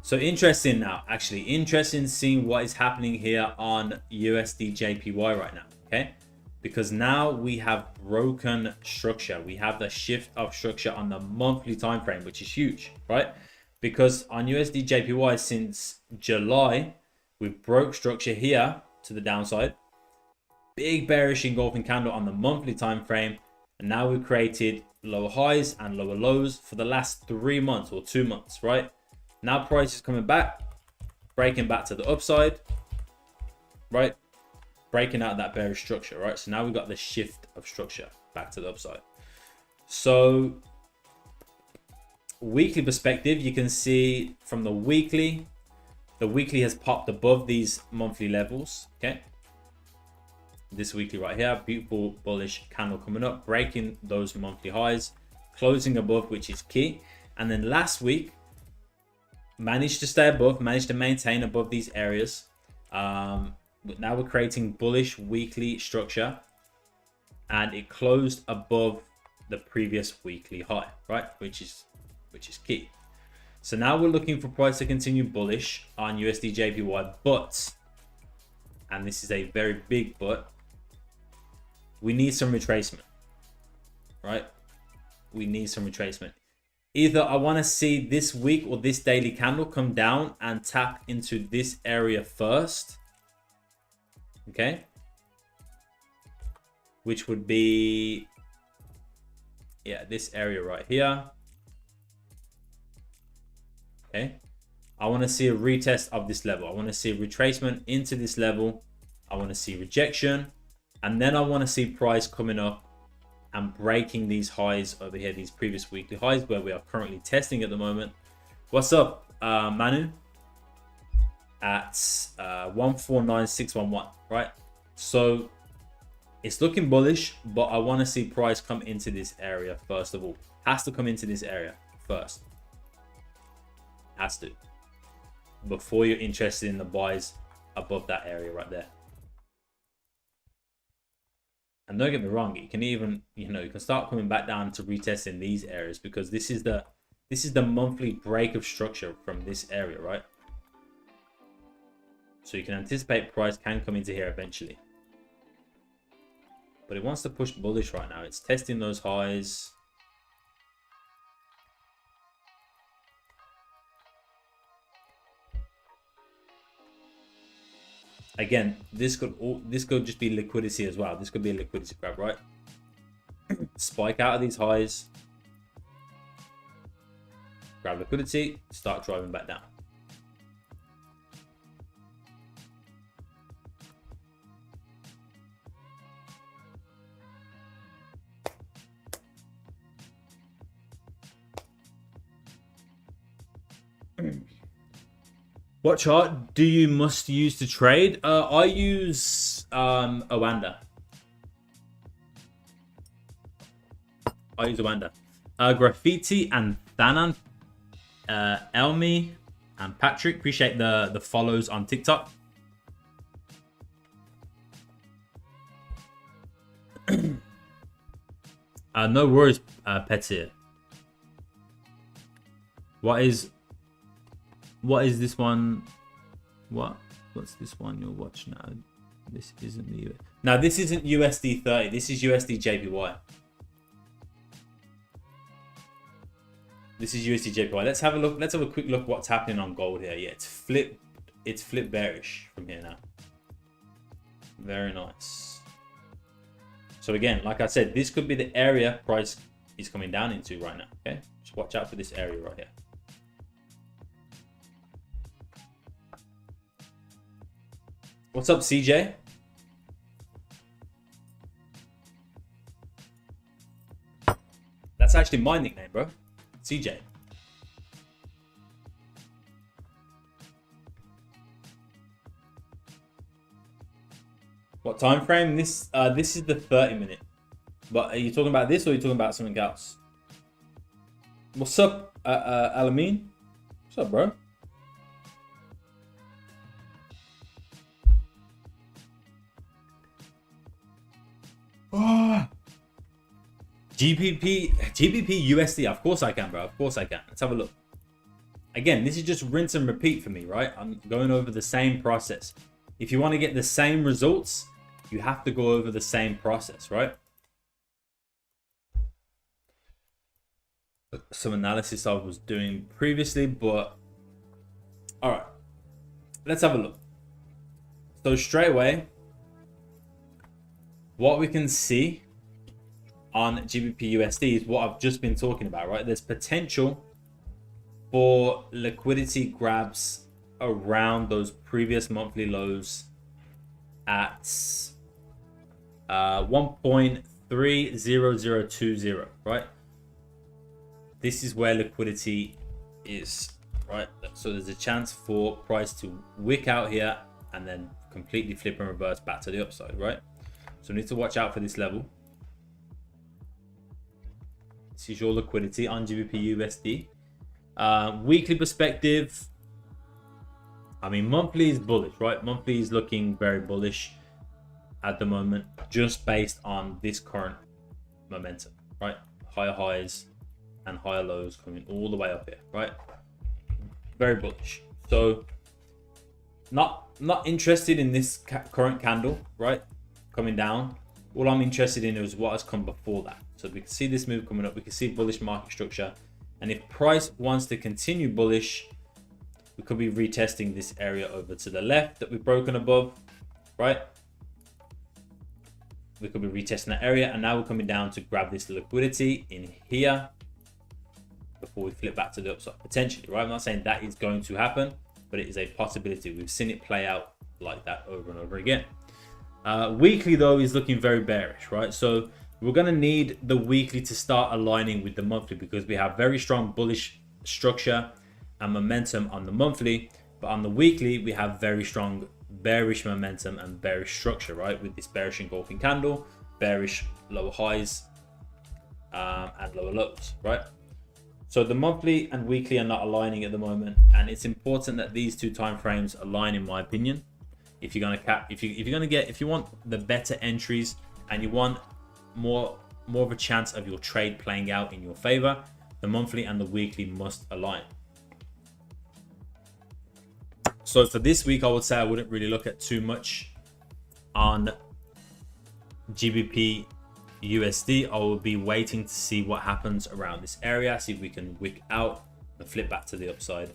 So interesting now, actually interesting seeing what is happening here on USD JPY right now. Okay, because now we have broken structure. We have the shift of structure on the monthly time frame, which is huge, right? Because on USD JPY since July, we broke structure here to the downside. Big bearish engulfing candle on the monthly time frame, and now we've created lower highs and lower lows for the last 3 months or 2 months, right? Now price is coming back, breaking back to the upside, right? Breaking out that bearish structure, right? So now we've got the shift of structure back to the upside. So weekly perspective, you can see from the weekly has popped above these monthly levels. Okay, this weekly right here, beautiful bullish candle coming up, breaking those monthly highs, closing above, which is key. And then last week managed to stay above, managed to maintain above these areas. But now we're creating bullish weekly structure, and it closed above the previous weekly high, right? Which is key. So now we're looking for price to continue bullish on USD JPY, but, and this is a very big but, we need some retracement, right? We need some retracement. Either I want to see this week or this daily candle come down and tap into this area first, okay, which would be, yeah, this area right here. Okay, I want to see a retest of this level. I want to see a retracement into this level. I want to see rejection, and then I want to see price coming up and breaking these highs over here, these previous weekly highs where we are currently testing at the moment. What's up, Manu? At 149611, right? So it's looking bullish, but I want to see price come into this area first of all. Has to come into this area first. Has to, before you're interested in the buys above that area right there. And don't get me wrong, you can even, you can start coming back down to retesting these areas, because this is the monthly break of structure from this area, right? So you can anticipate price can come into here eventually, but it wants to push bullish right now. It's testing those highs. Again, this could just be liquidity as well. This could be a liquidity grab, right? Spike out of these highs, grab liquidity, start driving back down. What chart do you must use to trade? I use Oanda. I use Oanda. Graffiti and Thanan, Elmi and Patrick. Appreciate the follows on TikTok. No worries, Petir. What is this one? What's this one you're watching now? This isn't the US. No, this isn't USD 30. This is USD JPY. This is USD JPY. Let's have a look. Let's have a quick look what's happening on gold here. Yeah, it's flipped bearish from here now. Very nice. So again, like I said, this could be the area price is coming down into right now. Okay, just watch out for this area right here. What's up, CJ? That's actually my nickname, bro. CJ. What time frame? This is the 30-minute. But are you talking about this or are you talking about something else? What's up, Alameen? What's up, bro? Oh. GBP USD. Of course I can, bro. Of course I can. Let's have a look. Again, this is just rinse and repeat for me, right? I'm going over the same process. If you want to get the same results, you have to go over the same process, right? Some analysis I was doing previously, but all right, let's have a look. So straight away, what we can see on GBP USD is what I've just been talking about, right? There's potential for liquidity grabs around those previous monthly lows at 1.30020, right? This is where liquidity is, right? So there's a chance for price to wick out here and then completely flip and reverse back to the upside, right? So we need to watch out for this level. This is your liquidity on GBP USD. Weekly perspective, I mean, monthly is bullish, right? Monthly is looking very bullish at the moment, just based on this current momentum, right? Higher highs and higher lows coming all the way up here, right? Very bullish. So not interested in this current candle, right? Coming down. All I'm interested in is what has come before that. So we can see this move coming up. We can see bullish market structure. And if price wants to continue bullish, we could be retesting this area over to the left that we've broken above, right? We could be retesting that area. And now we're coming down to grab this liquidity in here before we flip back to the upside, potentially, right? I'm not saying that is going to happen, but it is a possibility. We've seen it play out like that over and over again. Weekly, though, is looking very bearish, right? So we're going to need the weekly to start aligning with the monthly because we have very strong bullish structure and momentum on the monthly, but on the weekly we have very strong bearish momentum and bearish structure, right? With this bearish engulfing candle, bearish lower highs and lower lows, right? So the monthly and weekly are not aligning at the moment, and it's important that these two time frames align, in my opinion. If you're going to if you want the better entries and you want more of a chance of your trade playing out in your favor, the monthly and the weekly must align. So for this week, I would say I wouldn't really look at too much on GBP USD. I will be waiting to see what happens around this area, see if we can wick out and flip back to the upside.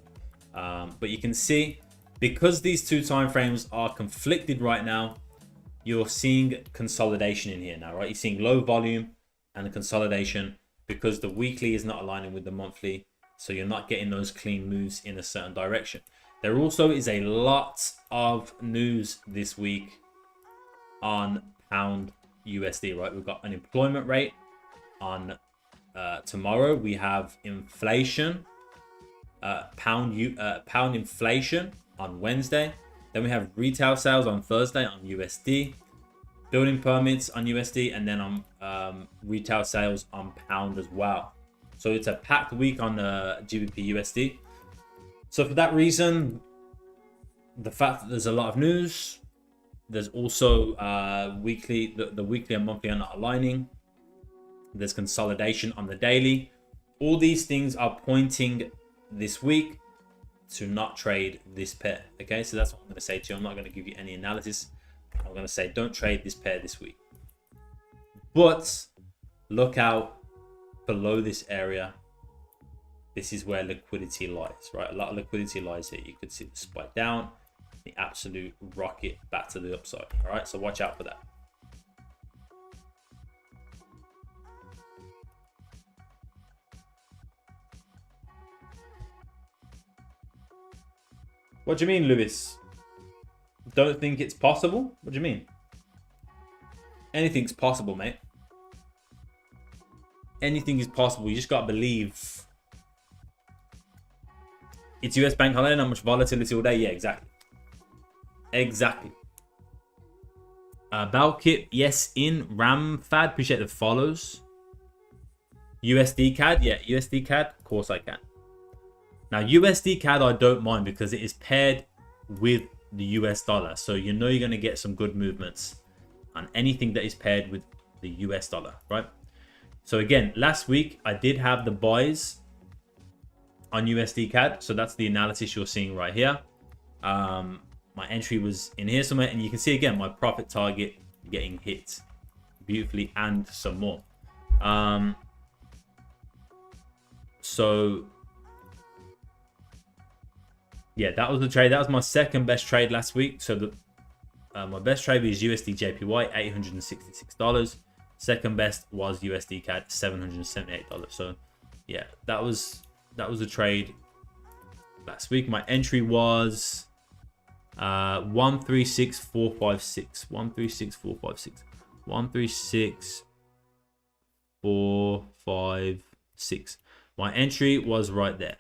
But you can see, because these two time frames are conflicted right now, you're seeing consolidation in here now, right? You're seeing low volume and consolidation because the weekly is not aligning with the monthly, so you're not getting those clean moves in a certain direction. There also is a lot of news this week on pound USD, right? We've got unemployment rate on tomorrow. We have inflation, pound inflation on Wednesday. Then we have retail sales on Thursday on USD, building permits on USD, and then on retail sales on pound as well. So it's a packed week on the GBP USD. So for that reason, the fact that there's a lot of news, there's also weekly, the weekly and monthly are not aligning. There's consolidation on the daily. All these things are pointing this week to not trade this pair. Okay, so that's what I'm going to say to you. I'm not going to give you any analysis. I'm going to say don't trade this pair this week. But look out below this area. This is where liquidity lies, right? A lot of liquidity lies here. You could see the spike down, the absolute rocket back to the upside. All right, so watch out for that. What do you mean, Lewis? Don't think it's possible? What do you mean? Anything's possible, mate. Anything is possible. You just got to believe. It's US bank holiday, not much volatility all day. Yeah, exactly. Exactly. Balkit, yes, in Ramfad. Appreciate the follows. USD CAD, yeah, USD CAD. Of course I can. Now, USD CAD, I don't mind because it is paired with the US dollar. So you know you're going to get some good movements on anything that is paired with the US dollar, right? So again, last week I did have the buys on USD CAD. So that's the analysis you're seeing right here. My entry was in here somewhere, and you can see again my profit target getting hit beautifully and some more. So yeah, that was the trade. That was my second best trade last week. So the my best trade was USD JPY, $866. Second best was USD CAD, $778. So yeah, that was a trade last week. My entry was 136456. 136456. 136456. My entry was right there.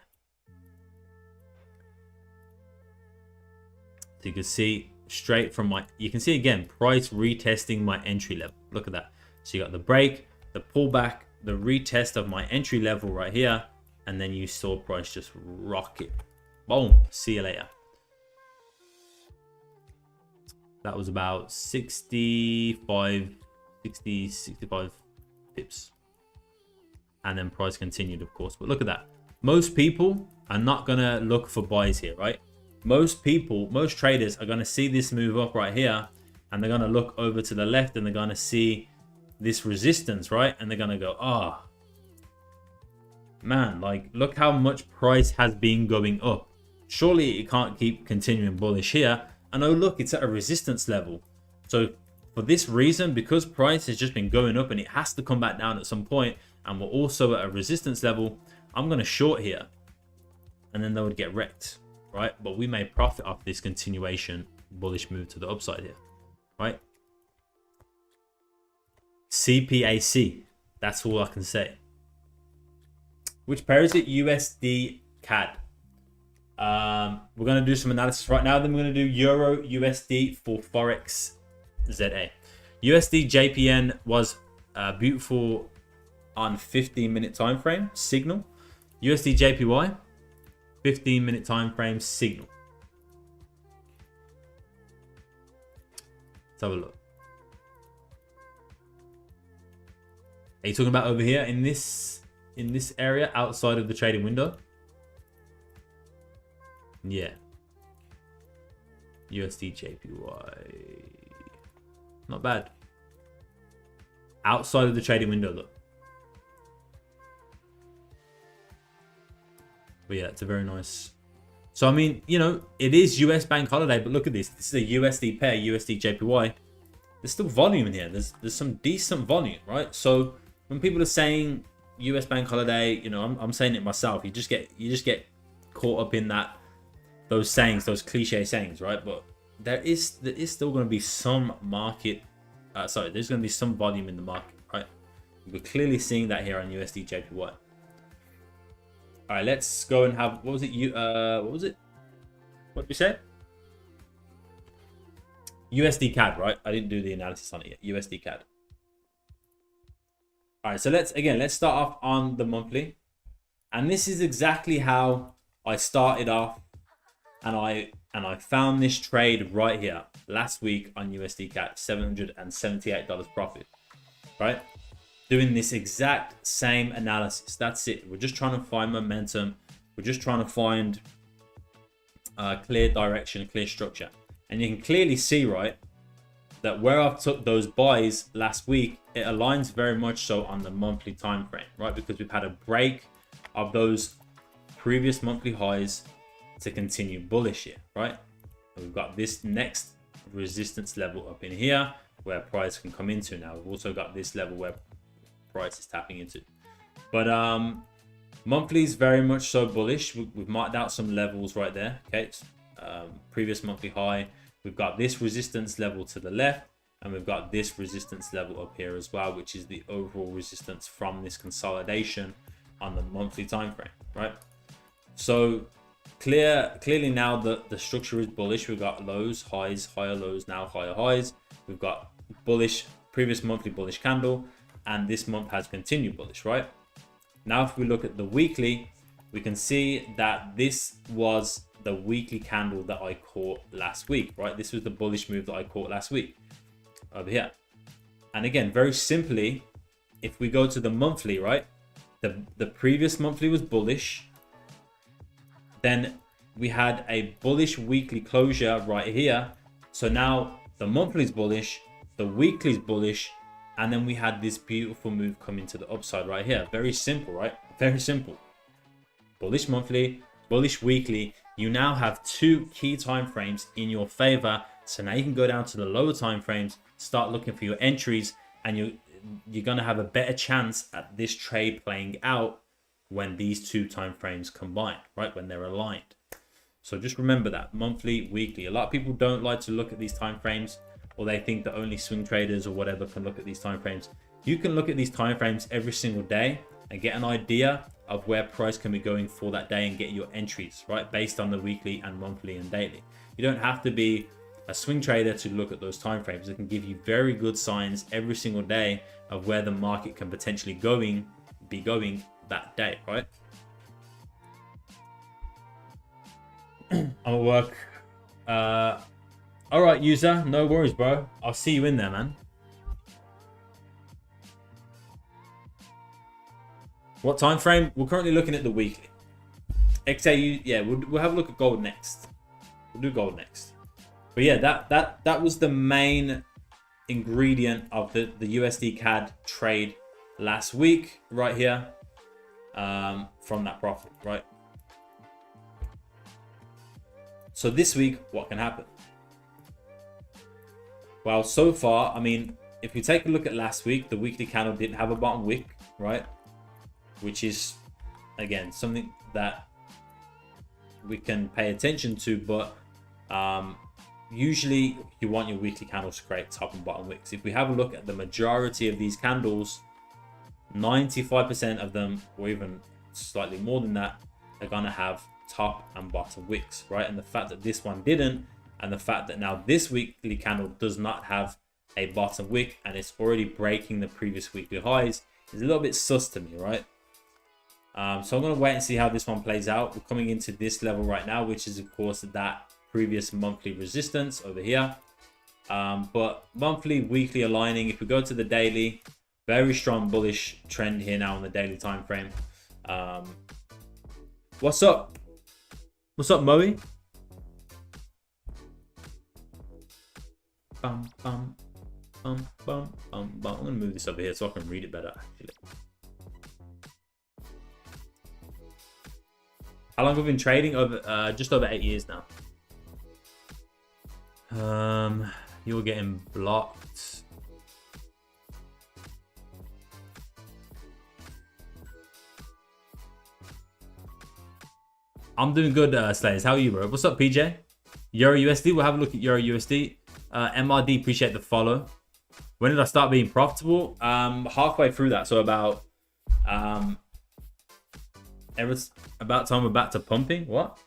So you can see straight from my, you can see again, price retesting my entry level. Look at that. So you got the break, the pullback, the retest of my entry level right here. And then you saw price just rocket. Boom. See you later. That was about 65 pips. And then price continued, of course. But look at that. Most people are not going to look for buys here, right? Most people, most traders are going to see this move up right here. And they're going to look over to the left and they're going to see this resistance, right? And they're going to go, ah, oh, man, like, look how much price has been going up. Surely it can't keep continuing bullish here. And oh, look, it's at a resistance level. So for this reason, because price has just been going up and it has to come back down at some point, and we're also at a resistance level, I'm going to short here. And then they would get wrecked, right? But we may profit off this continuation bullish move to the upside here, right? CPAC. That's all I can say. Which pair is it? USD CAD. We're going to do some analysis right now. Then we're going to do Euro USD for Forex ZA. USD JPN was beautiful on 15-minute time frame signal. USD JPY 15-minute time frame signal. Let's have a look. Are you talking about over here in this area outside of the trading window? Yeah. USD JPY. Not bad. Outside of the trading window, look. But yeah, it's a very nice. So, I mean, you know, it is US bank holiday, but look at this. This is a USD pair, USD JPY. There's still volume in here. There's some decent volume, right? So when people are saying US bank holiday, you know, I'm saying it myself. You just get caught up in those sayings, those cliche sayings, right? But there is still going to be some market. There's going to be some volume in the market, right? We're clearly seeing that here on USD JPY. All right, let's go and have, what was it? What did we say? USD CAD, right? I didn't do the analysis on it yet. USD CAD. All right, so let's start off on the monthly. And this is exactly how I started off, and I found this trade right here last week on USD CAD, $778 profit, right? Doing this exact same analysis. That's it. We're just trying to find momentum. We're just trying to find clear direction, clear structure. And you can clearly see, right, that where I've took those buys last week, it aligns very much so on the monthly time frame, right? Because we've had a break of those previous monthly highs to continue bullish here, right? And we've got this next resistance level up in here where price can come into now. We've also got this level where price is tapping into. But monthly is very much so bullish. We've marked out some levels right there, okay? Previous monthly high. We've got this resistance level to the left, and we've got this resistance level up here as well, which is the overall resistance from this consolidation on the monthly time frame, right? So clearly now the structure is bullish. We've got lows, highs, higher lows, now higher highs. We've got bullish, previous monthly bullish candle, and this month has continued bullish, right? Now if we look at the weekly, we can see that this was the weekly candle that I caught last week, right? This was the bullish move that I caught last week over here. And again, very simply, if we go to the monthly, right? The previous monthly was bullish. Then we had a bullish weekly closure right here. So now the monthly is bullish, the weekly is bullish, and then we had this beautiful move coming to the upside right here. Very simple, right? Very simple. Bullish monthly, bullish weekly. You now have two key time frames in your favor. So now you can go down to the lower time frames, start looking for your entries, and you're going to have a better chance at this trade playing out when these two time frames combine, right? When they're aligned. So just remember that monthly, weekly. A lot of people don't like to look at these time frames, or they think that only swing traders or whatever can look at these time frames. You can look at these time frames every single day and get an idea of where price can be going for that day and get your entries, right? Based on the weekly and monthly and daily. You don't have to be a swing trader to look at those time frames. It can give you very good signs every single day of where the market can potentially be going that day, right? I'm gonna work. All right, user, no worries, bro. I'll see you in there, man. What time frame? We're currently looking at the weekly. XAU, yeah, we'll have a look at gold next. We'll do gold next. But yeah, that was the main ingredient of the USD CAD trade last week, right here, from that profit, right? So this week, what can happen? Well, so far, I mean, if we take a look at last week, the weekly candle didn't have a bottom wick, right? Which is, again, something that we can pay attention to, but usually you want your weekly candles to create top and bottom wicks. If we have a look at the majority of these candles, 95% of them, or even slightly more than that, are going to have top and bottom wicks, right? And the fact that this one didn't, and the fact that now this weekly candle does not have a bottom wick and it's already breaking the previous weekly highs is a little bit sus to me, right? So I'm going to wait and see how this one plays out. We're coming into this level right now, which is, of course, that previous monthly resistance over here. But monthly, weekly aligning. If we go to the daily, very strong bullish trend here now on the daily time frame. What's up? What's up, Moe? Bum, bum, bum, bum, bum, bum. I'm going to move this over here so I can read it better, actually. How long have we been trading? Over just over 8 years now. You're getting blocked. I'm doing good, Slayers. How are you, bro? What's up, PJ? Euro USD. We'll have a look at Euro USD. MRD, appreciate the follow. When did I start being profitable? Halfway through that. So about time we're back to pumping. What?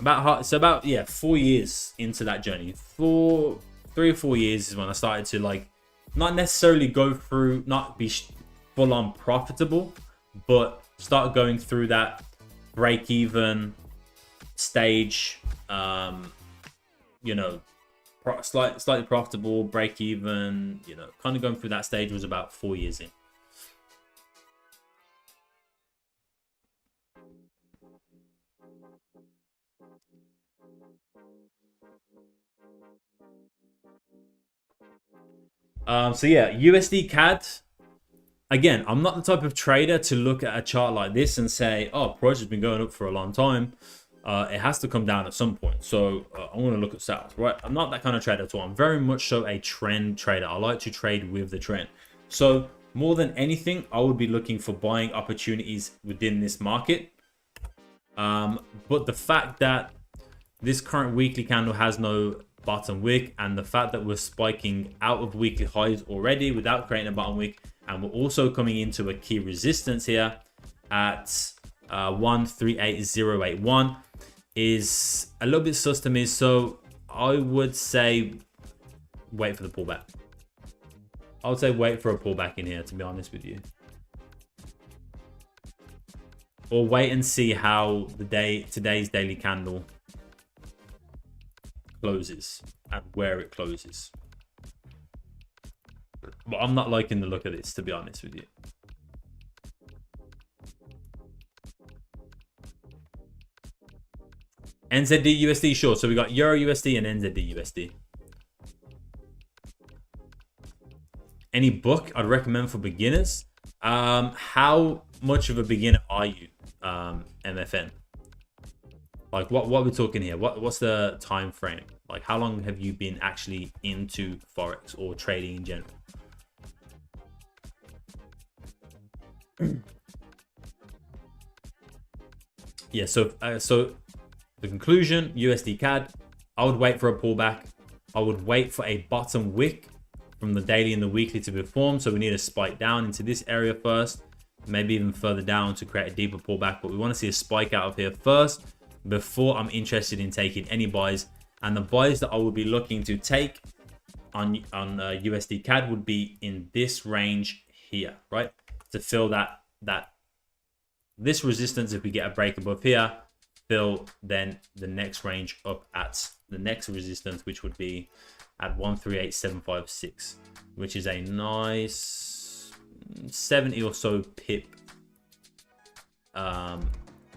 About yeah, 4 years into that journey. 3 or 4 years is when I started to like not necessarily go through, not be full on profitable, but start going through that break even stage. You know, slightly profitable, break even. You know, kind of going through that stage was about 4 years in. So yeah, USD CAD. Again, I'm not the type of trader to look at a chart like this and say, oh, price has been going up for a long time. It has to come down at some point. So I'm going to look at sales, right? I'm not that kind of trader at all. I'm very much so a trend trader. I like to trade with the trend. So more than anything, I would be looking for buying opportunities within this market. But the fact that this current weekly candle has no bottom wick, and the fact that we're spiking out of weekly highs already without creating a bottom wick, and we're also coming into a key resistance here at 138081 is a little bit sus to me. So I would say wait for the pullback. I would say wait for a pullback in here, to be honest with you, or wait and see how today's daily candle closes and where it closes. But I'm not liking the look of this, to be honest with you. NZD USD, sure. So we got Euro USD and NZD USD. Any book I'd recommend for beginners? How much of a beginner are you, MFN? Like what we're talking here? What's the time frame? Like how long have you been actually into Forex or trading in general? Yeah, so the conclusion, USD CAD, I would wait for a pullback. I would wait for a bottom wick from the daily and the weekly to be formed. So we need a spike down into this area first, maybe even further down to create a deeper pullback. But we want to see a spike out of here first before I'm interested in taking any buys. And the buys that I would be looking to take on USD CAD would be in this range here, right? To fill this resistance. If we get a break above here, fill then the next range up at the next resistance, which would be at 138756, which is a nice 70 or so pip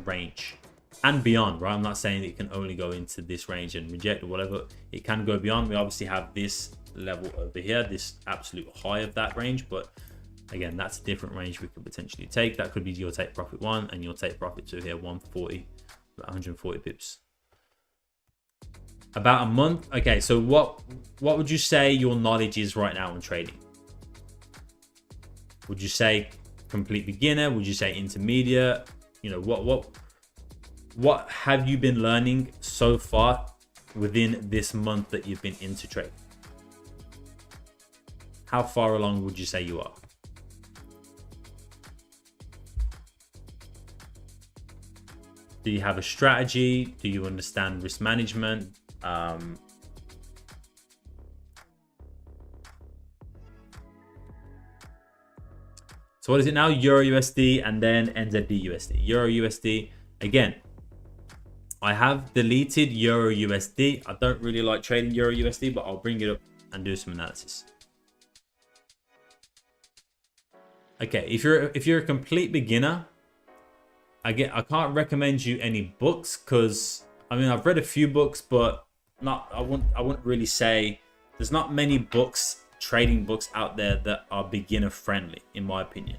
range and beyond, right? I'm not saying it can only go into this range and reject or whatever. It can go beyond. We obviously have this level over here, this absolute high of that range, but again, that's a different range we could potentially take. That could be your take profit 1 and your take profit 2 here, 140 pips. About a month. Okay, so what would you say your knowledge is right now in trading? Would you say complete beginner? Would you say intermediate? You know, what have you been learning so far within this month that you've been into trading? How far along would you say you are? Do you have a strategy? Do you understand risk management? So what is it now? Euro USD and then NZD USD. Euro USD. Again, I have deleted Euro USD. I don't really like trading Euro USD, but I'll bring it up and do some analysis. Okay, if you're a complete beginner, I can't recommend you any books, because I mean I've read a few books, but I wouldn't really say there's not many books, trading books out there that are beginner friendly, in my opinion.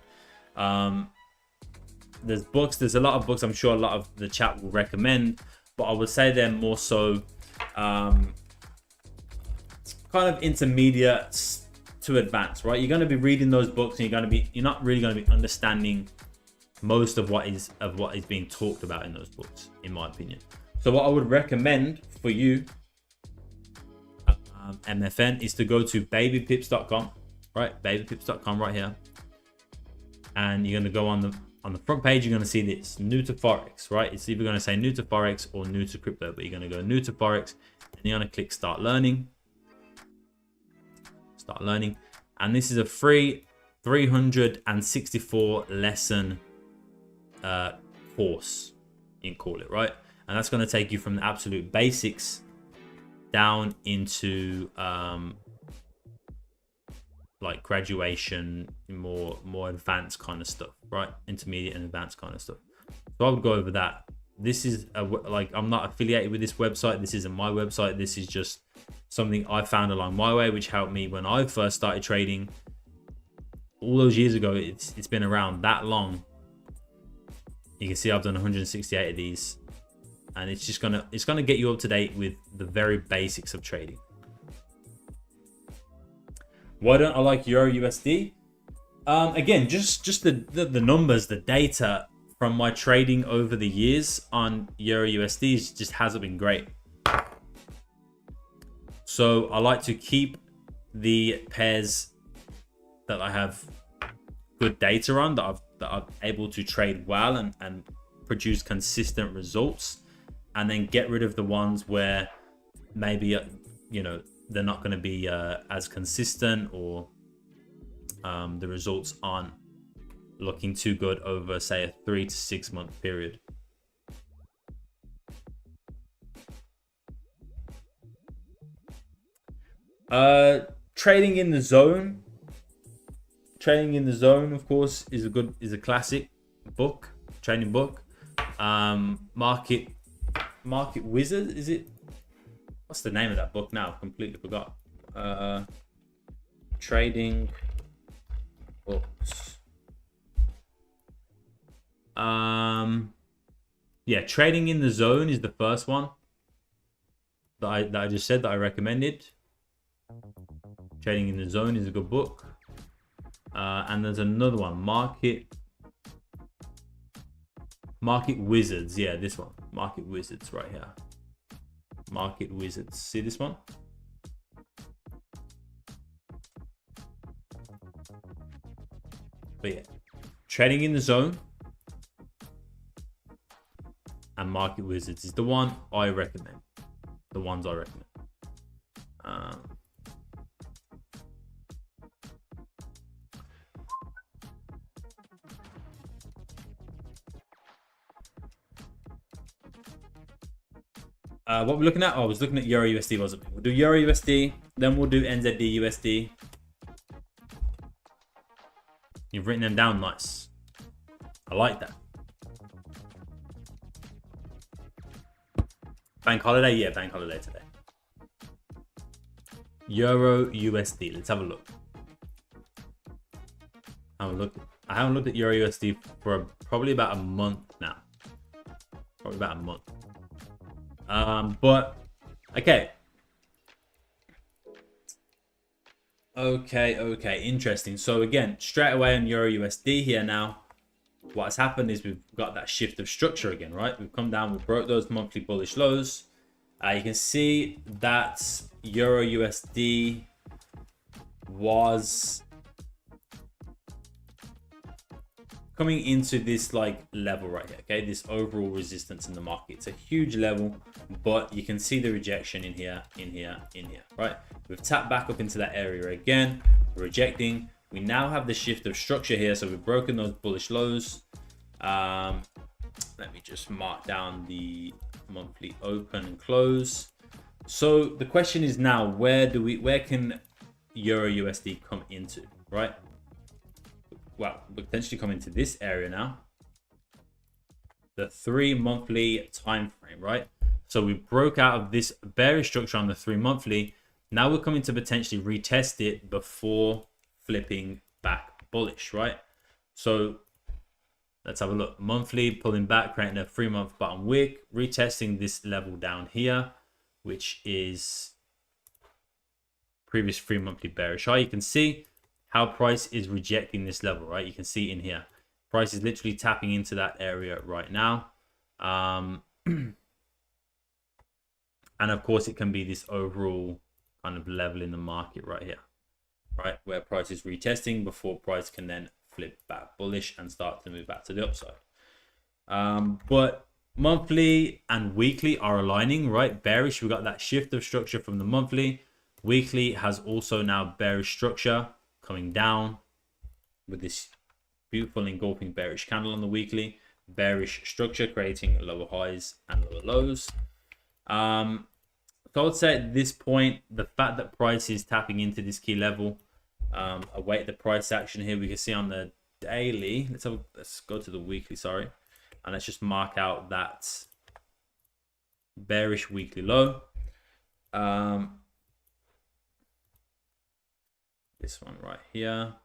There's a lot of books I'm sure a lot of the chat will recommend, but I would say they're more so kind of intermediate to advanced, right? You're going to be reading those books and you're not really going to be understanding most of what is being talked about in those books, in my opinion. So what I would recommend for you, MFN, is to go to babypips.com, right? Babypips.com right here, and you're going to go on the front page, you're going to see this new to Forex, right? It's either going to say new to Forex or new to crypto, but you're going to go new to Forex and you're going to click start learning. Start learning. And this is a free 364 lesson course, you can call it, right? And that's going to take you from the absolute basics down into like graduation, more advanced kind of stuff, right? Intermediate and advanced kind of stuff. So I'll go over that. This is like, I'm not affiliated with this website. This isn't my website. This is just something I found along my way, which helped me when I first started trading all those years ago. It's been around that long. You can see I've done 168 of these, and it's gonna get you up to date with the very basics of trading. Why don't I like Euro USD? Again, just the numbers, the data from my trading over the years on Euro USD just hasn't been great. So I like to keep the pairs that I have good data on, that I'm able to trade well and produce consistent results, and then get rid of the ones where maybe they're not going to be as consistent, or the results aren't looking too good over, say, a 3 to 6 month period. Trading in the zone. Trading in the Zone, of course, is a classic book, trading book. Market Wizard, is it? What's the name of that book now? Completely forgot. Trading books. Yeah, Trading in the Zone is the first one that I just said that I recommended. Trading in the Zone is a good book. And there's another one, Market Wizards. Yeah, this one, Market Wizards, right here. Market Wizards. See this one? But yeah, Trading in the Zone and Market Wizards is the one I recommend. The ones I recommend. What we're looking at? Oh, I was looking at Euro USD, wasn't it? We'll do Euro USD, then we'll do NZD USD. You've written them down nice. I like that. Bank holiday? Yeah, bank holiday today. Euro USD. Let's have a look. I haven't looked at Euro USD for probably about a month now. Probably about a month. But okay. Okay, interesting. So again, straight away on Euro USD here now, what has happened is we've got that shift of structure again, right? We've come down, we broke those monthly bullish lows. You can see that Euro USD was coming into this like level right here, okay? This overall resistance in the market. It's a huge level, but you can see the rejection in here, right? We've tapped back up into that area again, rejecting. We now have the shift of structure here, so we've broken those bullish lows. Let me just mark down the monthly open and close. So the question is now, where can Euro USD come into, right? Well, potentially come into this area now, the 3 monthly time frame, right? So we broke out of this bearish structure on the 3 monthly. Now we're coming to potentially retest it before flipping back bullish, right? So let's have a look. Monthly pulling back, creating a 3 month bottom wick, retesting this level down here, which is previous 3 monthly bearish high. You can see how price is rejecting this level, right? You can see in here, price is literally tapping into that area right now. And of course, it can be this overall kind of level in the market right here, right? Where price is retesting before price can then flip back bullish and start to move back to the upside. But monthly and weekly are aligning, right? Bearish, we got that shift of structure from the monthly. Weekly has also now bearish structure coming down with this beautiful engulfing bearish candle on the weekly. Bearish structure creating lower highs and lower lows. So I would say at this point, the fact that price is tapping into this key level, await the price action here. We can see on the daily. Let's go to the weekly, sorry, and let's just mark out that bearish weekly low. This one right here.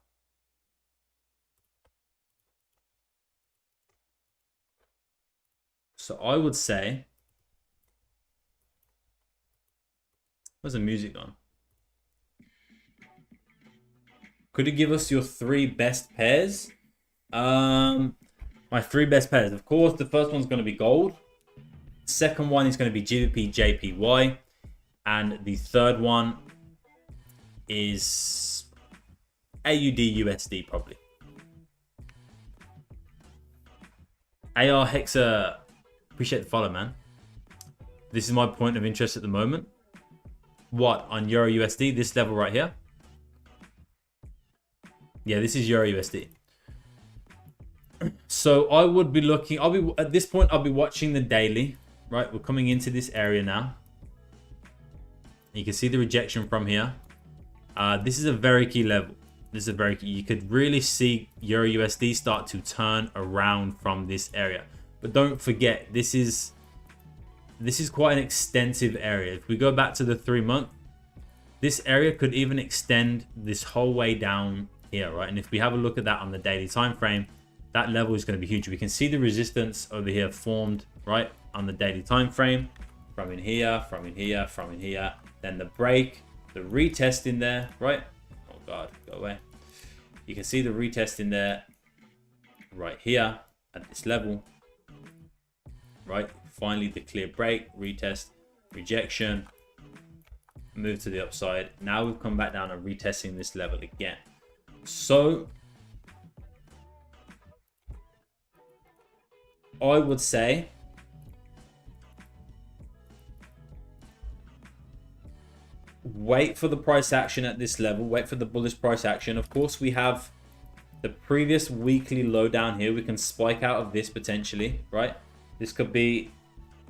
So I would say, where's the music on? Could you give us your 3 best pairs? My 3 best pairs. Of course, the first one's going to be gold. Second one is going to be gbpjpy. And the third one is AUD/USD probably. AR Hexa, appreciate the follow, man. This is my point of interest at the moment. What, on Euro USD, this level right here? Yeah, this is Euro USD. So I would be looking, at this point, I'll be watching the daily, right? We're coming into this area now. You can see the rejection from here. This is a very key level. This is a very key. You could really see Euro USD start to turn around from this area. But don't forget, this is quite an extensive area. If we go back to the 3-month, this area could even extend this whole way down here, right? And if we have a look at that on the daily time frame, that level is going to be huge. We can see the resistance over here formed, right, on the daily time frame, from in here, from in here, from in here, then the break, the retest in there, right? Oh god, go away. You can see the retest in there right here at this level, right? Finally the clear break, retest, rejection, move to the upside. Now we've come back down and retesting this level again. So I would say wait for the price action at this level. Wait for the bullish price action. Of course, we have the previous weekly low down here. We can spike out of this potentially, right? This could be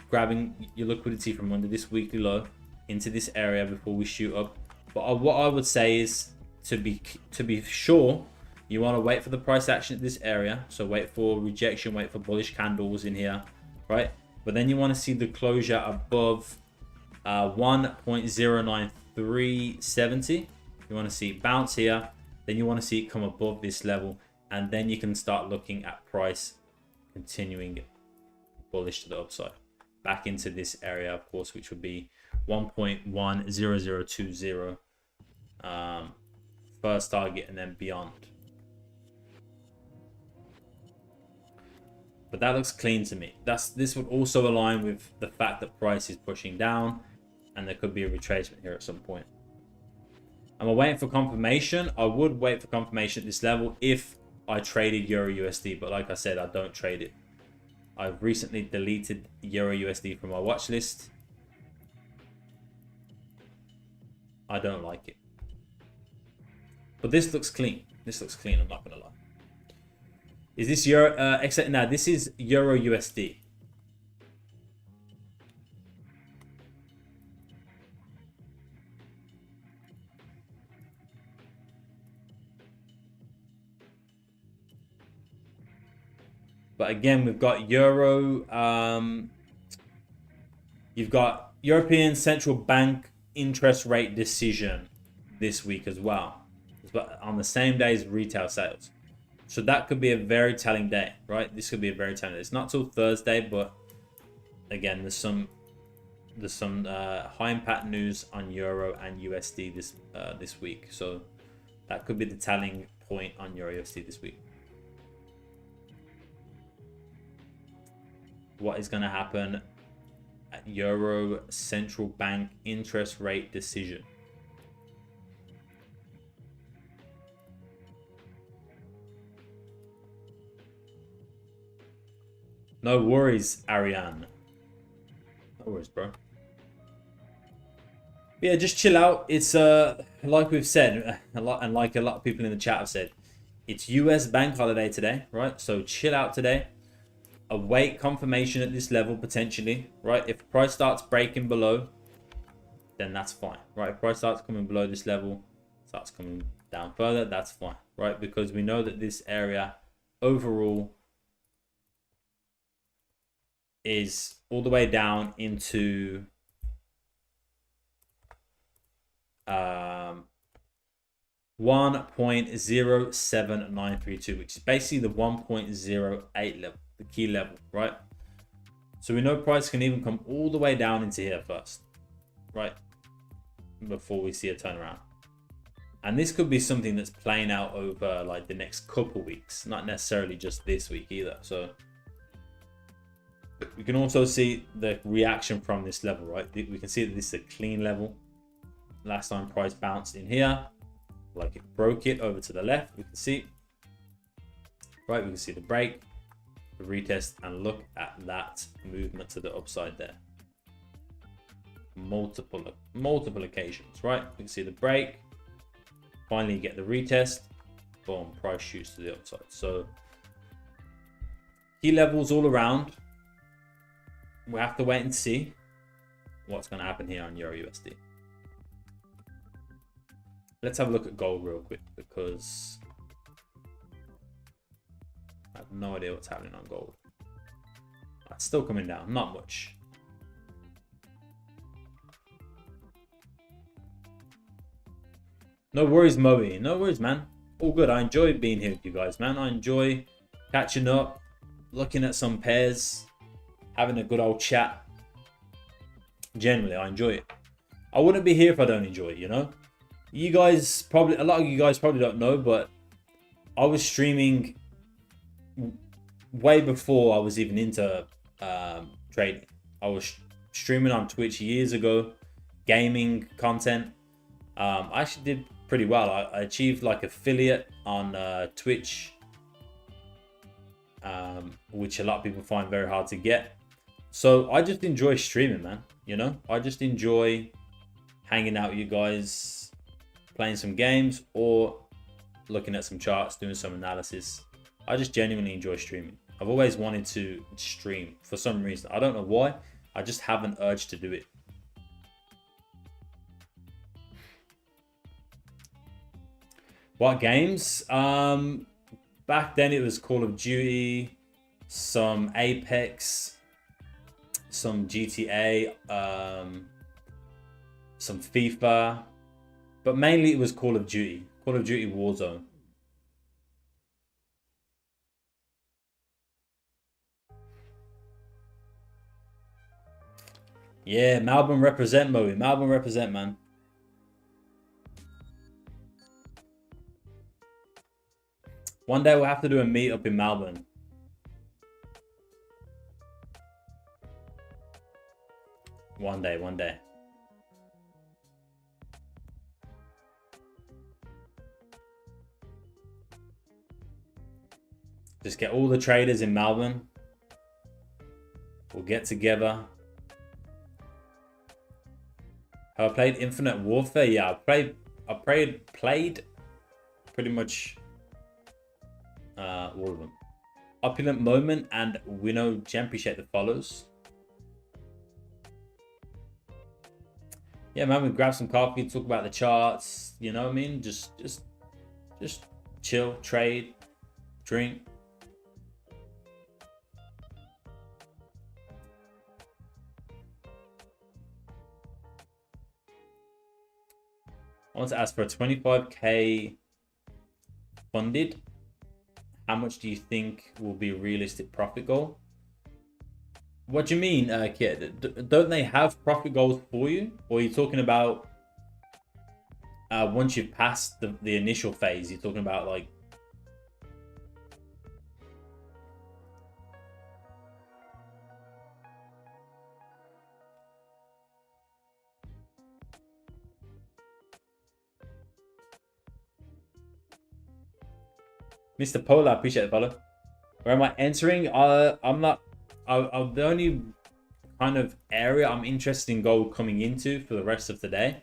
grabbing your liquidity from under this weekly low into this area before we shoot up. But what I would say is to be sure, you want to wait for the price action at this area. So wait for rejection, wait for bullish candles in here, right? But then you want to see the closure above 1.09370. You want to see it bounce here. Then you want to see it come above this level. And then you can start looking at price continuing bullish to the upside. Back into this area, of course, which would be 1.10020. First target and then beyond. But that looks clean to me. This would also align with the fact that price is pushing down and there could be a retracement here at some point. Am I waiting for confirmation? I would wait for confirmation at this level if I traded Euro USD, but like I said, I don't trade it. I've recently deleted Euro USD from my watch list. I don't like it. But this looks clean. This looks clean, I'm not going to lie. Is this Euro... now, this is Euro USD. But again, we've got Euro... you've got European Central Bank interest rate decision this week as well. But on the same day as retail sales. So that could be a very telling day, right? This could be a very telling day. It's not till Thursday, but again, there's some high impact news on Euro and USD this week. So that could be the telling point on Euro USD this week. What is going to happen at Euro Central Bank interest rate decision? No worries, Ariane. No worries, bro. Yeah, just chill out. It's like we've said a lot, and like a lot of people in the chat have said, it's US bank holiday today, right? So chill out today. Await confirmation at this level potentially, right? If price starts breaking below, then that's fine, right? If price starts coming below this level, starts coming down further, that's fine, right? Because we know that this area overall is all the way down into 1.07932, which is basically the 1.08 level, the key level, right? So we know price can even come all the way down into here first, right? Before we see a turnaround. And this could be something that's playing out over like the next couple weeks, not necessarily just this week either. So we can also see the reaction from this level, right? We can see that this is a clean level. Last time price bounced in here, like it broke it over to the left. We can see, right? We can see the break, the retest, and look at that movement to the upside there. Multiple occasions, right? We can see the break. Finally, you get the retest. Boom, price shoots to the upside. So key levels all around. We have to wait and see what's going to happen here on Euro USD. Let's have a look at gold real quick because I have no idea what's happening on gold. It's still coming down, not much. No worries, Moe. No worries, man. All good. I enjoy being here with you guys, man. I enjoy catching up, looking at some pairs, having a good old chat. Generally, I enjoy it. I wouldn't be here if I don't enjoy it, you know? You guys probably, a lot of you guys probably don't know, but I was streaming way before I was even into trading. I was streaming on Twitch years ago, gaming content. I actually did pretty well. I achieved like affiliate on Twitch, which a lot of people find very hard to get. So I just enjoy streaming, man. You know, I just enjoy hanging out with you guys, playing some games or looking at some charts, doing some analysis. I just genuinely enjoy streaming. I've always wanted to stream for some reason. I don't know why. I just have an urge to do it. What games? Back then it was Call of Duty, some Apex, some GTA, some FIFA, but mainly it was Call of Duty Warzone. Yeah, Melbourne represent, Moe. Melbourne represent, man. One day we'll have to do a meetup in Melbourne. One day. Just get all the traders in Melbourne. We'll get together. Have I played Infinite Warfare? Yeah, I played pretty much all of them. Opulent Moment and Winnow Championship that follows. Yeah, man, we grab some coffee, talk about the charts. You know what I mean? Just chill, trade, drink. I want to ask for a 25k funded. How much do you think will be a realistic profit goal? What do you mean, Kit? Don't they have profit goals for you? Or are you talking about once you've passed the initial phase, you're talking about like... Mr. Polar, appreciate the follow. Where am I entering? I'm not the only kind of area I'm interested in gold coming into for the rest of the day,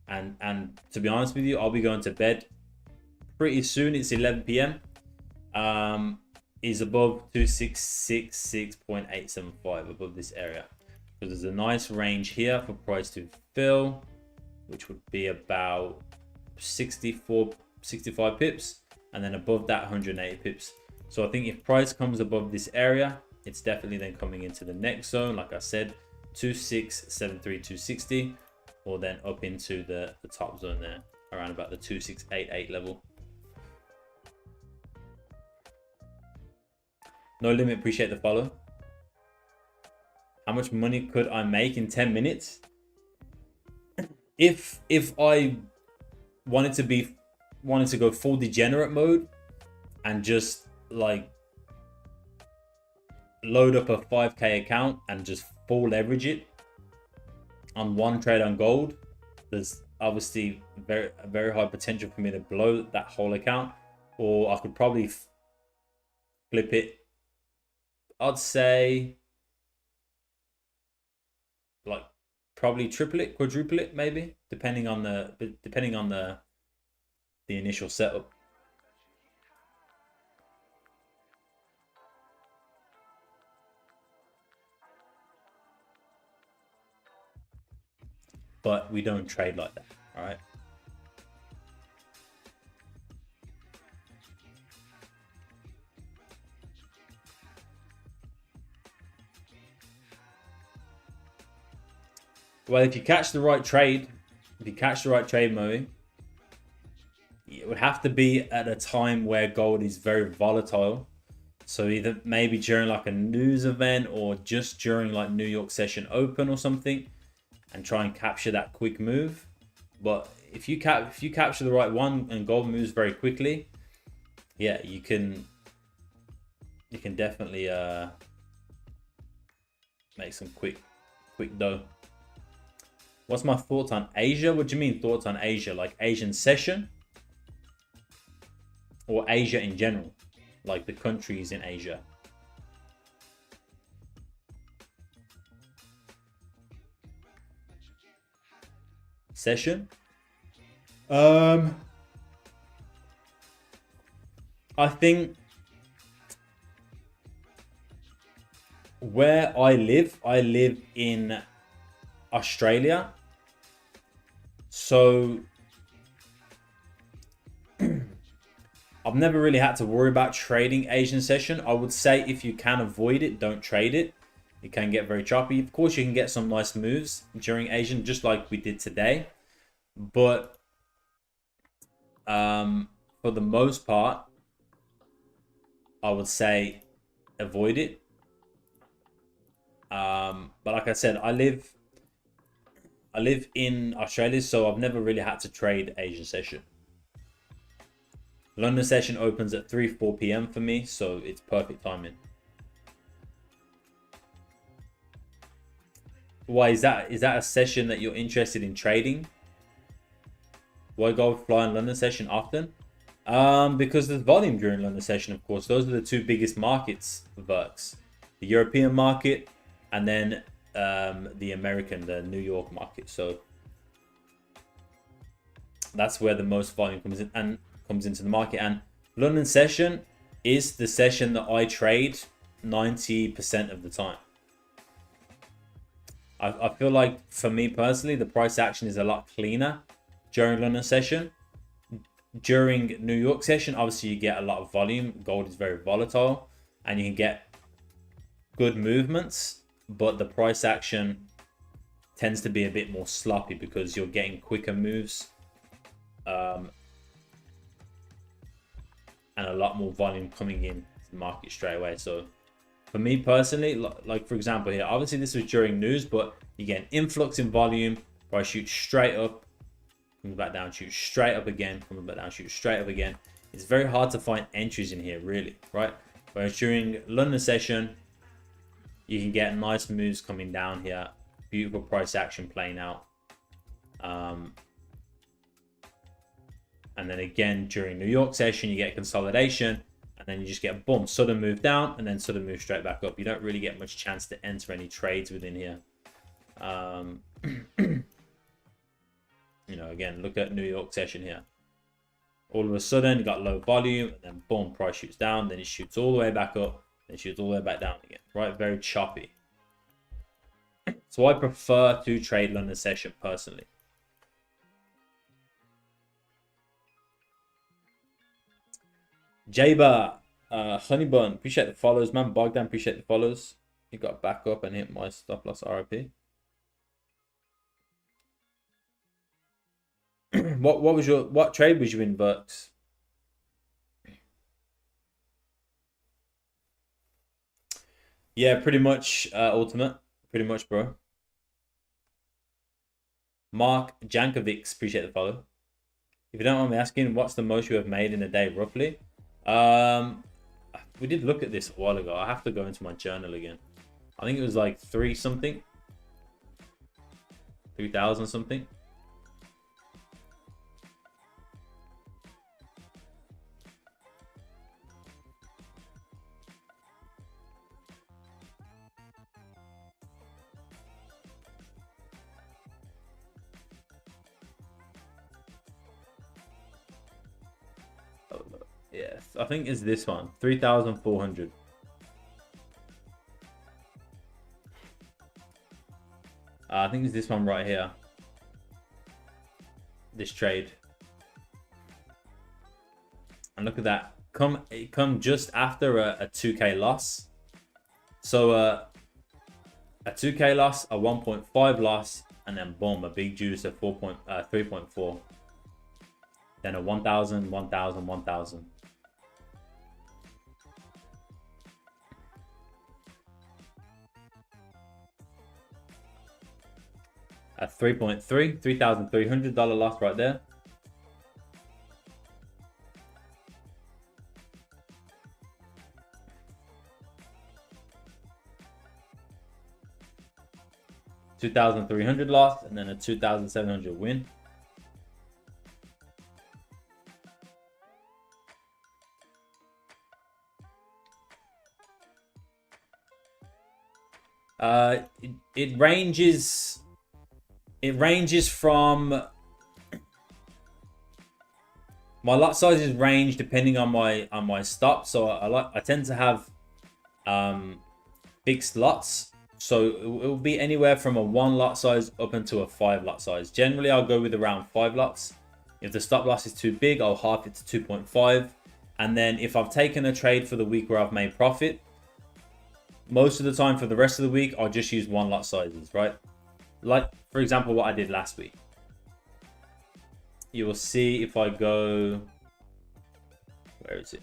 and to be honest with you, I'll be going to bed pretty soon. It's 11 p.m. Is above 2666.875, above this area. So there's a nice range here for price to fill, which would be about 65 pips, and then above that 180 pips. So I think if price comes above this area, it's definitely then coming into the next zone, like I said, 2673.260, or then up into the top zone there around about the 2688 level. No limit, appreciate the follow. How much money could I make in 10 minutes? If I wanted to go full degenerate mode and just like load up a 5k account and just full leverage it on one trade on gold, there's obviously a very high potential for me to blow that whole account, or I could probably flip it. I'd say like probably triple it, quadruple it, maybe, depending on the initial setup. But we don't trade like that, all right? Well, if you catch the right trade, Moe, it would have to be at a time where gold is very volatile. So either maybe during like a news event or just during like New York session open or something, and try and capture that quick move. But if you capture the right one and gold moves very quickly, yeah, you can definitely make some quick dough. What's my thoughts on Asia? What do you mean thoughts on Asia? Like Asian session? Or Asia in general? Like the countries in Asia? Session? I think where I live in Australia. So I've never really had to worry about trading Asian session. I would say if you can avoid it, don't trade it. It can get very choppy. Of course, you can get some nice moves during Asian, just like we did today. But for the most part, I would say avoid it. But like I said, I live in Australia, so I've never really had to trade Asian session. London session opens at 3-4 p.m. for me, so it's perfect timing. Why is that? Is that a session that you're interested in trading? Why go fly in London session often? Because there's volume during London session, of course. Those are the two biggest markets for Verx. The European market and then the New York market. So that's where the most volume comes in and comes into the market. And London session is the session that I trade 90% of the time. I feel like for me personally, the price action is a lot cleaner during London session. During New York session, obviously you get a lot of volume. Gold is very volatile and you can get good movements, but the price action tends to be a bit more sloppy because you're getting quicker moves and a lot more volume coming in to the market straight away. So for me personally, like for example here, obviously this was during news, but you get an influx in volume, price shoots straight up, comes back down, shoots straight up again, comes back down, shoots straight up again. It's very hard to find entries in here, really, right? Whereas during London session, you can get nice moves coming down here, beautiful price action playing out. And then again, during New York session, you get consolidation, and then you just get a boom, sudden move down, and then sudden move straight back up. You don't really get much chance to enter any trades within here. You know, again, look at New York session here. All of a sudden, you got low volume, and then boom, price shoots down, then it shoots all the way back up, then shoots all the way back down again, right? Very choppy. So I prefer to trade London session personally. Jaber, Honeybun, appreciate the follows, man. Bogdan, appreciate the follows. He got back up and hit my stop loss RIP. What trade was you in, Burks? Yeah, pretty much ultimate. Pretty much, bro. Mark Jankovic, appreciate the follow. If you don't mind me asking, what's the most you have made in a day, roughly? We did look at this a while ago. I have to go into my journal again. I think it was like 3 something. 3,000 something. Yes, I think it's this one, 3,400. I think it's this one right here. This trade. And look at that. It come just after a 2K loss. So a 2K loss, a 1.5 loss, and then boom, a big juice at 3.4. Then a 1,000, 1,000, 1,000. At 3.3, $3,300 loss right there. $2,300 loss, and then a 2,700 win. It ranges. It ranges from, my lot sizes range depending on my stop. So I tend to have big slots. So it will be anywhere from a 1 lot size up into a 5 lot size. Generally, I'll go with around 5 lots. If the stop loss is too big, I'll half it to 2.5. And then if I've taken a trade for the week where I've made profit, most of the time for the rest of the week, I'll just use 1 lot sizes, right? Like, for example, what I did last week. You will see if I go... Where is it?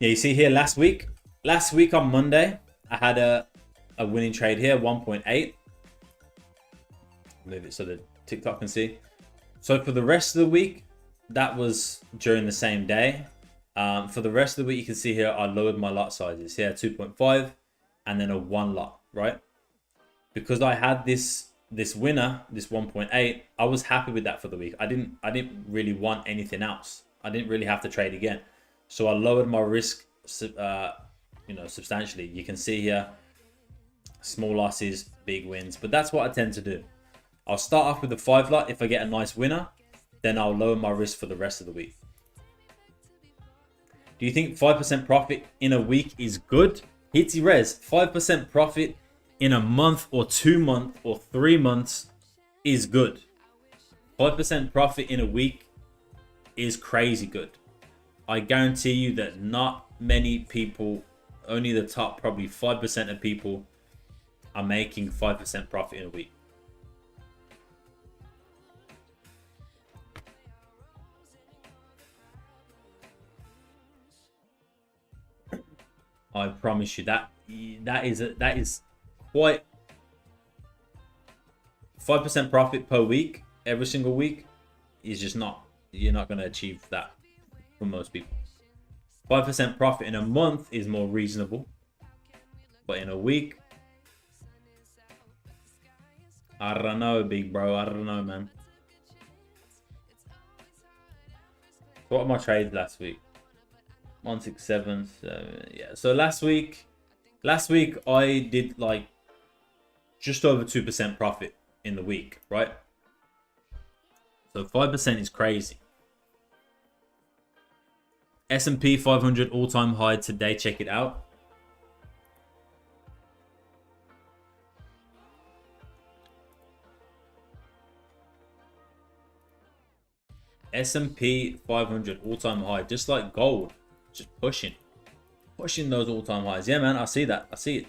Yeah, you see here last week on Monday, I had a winning trade here, 1.8. Move it so the TikTok can see. So for the rest of the week, that was during the same day. For the rest of the week, you can see here, I lowered my lot sizes. Here, 2.5 and then a 1 lot, right? Because I had this winner, this 1.8, I was happy with that for the week. I didn't really want anything else. I didn't really have to trade again. So I lowered my risk, substantially. You can see here, small losses, big wins. But that's what I tend to do. I'll start off with a 5 lot. If I get a nice winner, then I'll lower my risk for the rest of the week. Do you think 5% profit in a week is good? Hitty Rez, 5% profit in a month or 2 months or 3 months is good. 5% profit in a week is crazy good. I guarantee you that not many people, only the top probably 5% of people are making 5% profit in a week. I promise you that is quite 5% profit per week, every single week, is just not, you're not going to achieve that for most people. 5% profit in a month is more reasonable, but in a week, I don't know, big bro. I don't know, man. What are my trades last week? 167. Yeah. So last week I did like just over 2% profit in the week, right? So 5% is crazy. S&P 500 all-time high today. Check it out. S&P 500 all-time high, just like gold, just pushing those all-time highs. Yeah, man, I see that. I see it.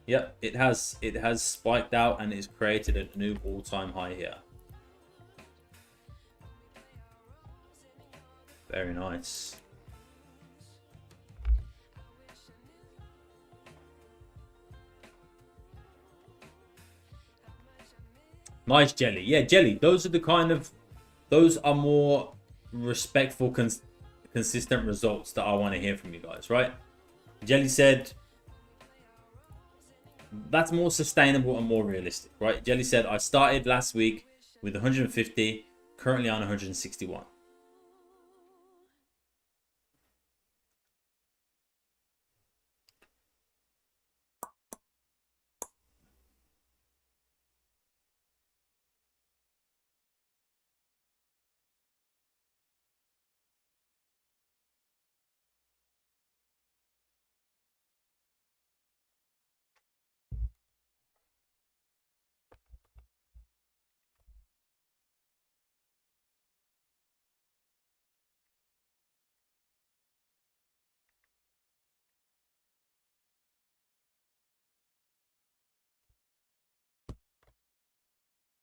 Yep, it has spiked out and it's created a new all-time high here. Very nice. Nice, Jelly. Yeah, Jelly. Those are more respectful, consistent results that I want to hear from you guys, right? Jelly said that's more sustainable and more realistic, right? Jelly said I started last week with 150, currently on 161.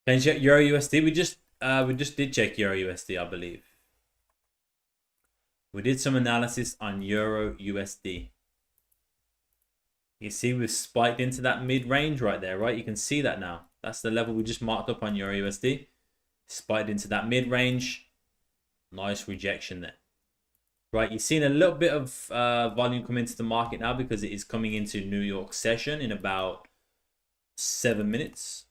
Can you check Euro USD? We just did check Euro USD, I believe. We did some analysis on Euro USD. You see we've spiked into that mid-range right there, right? You can see that now. That's the level we just marked up on Euro USD. Spiked into that mid-range. Nice rejection there. Right, you've seen a little bit of volume come into the market now because it is coming into New York session in about 7 minutes.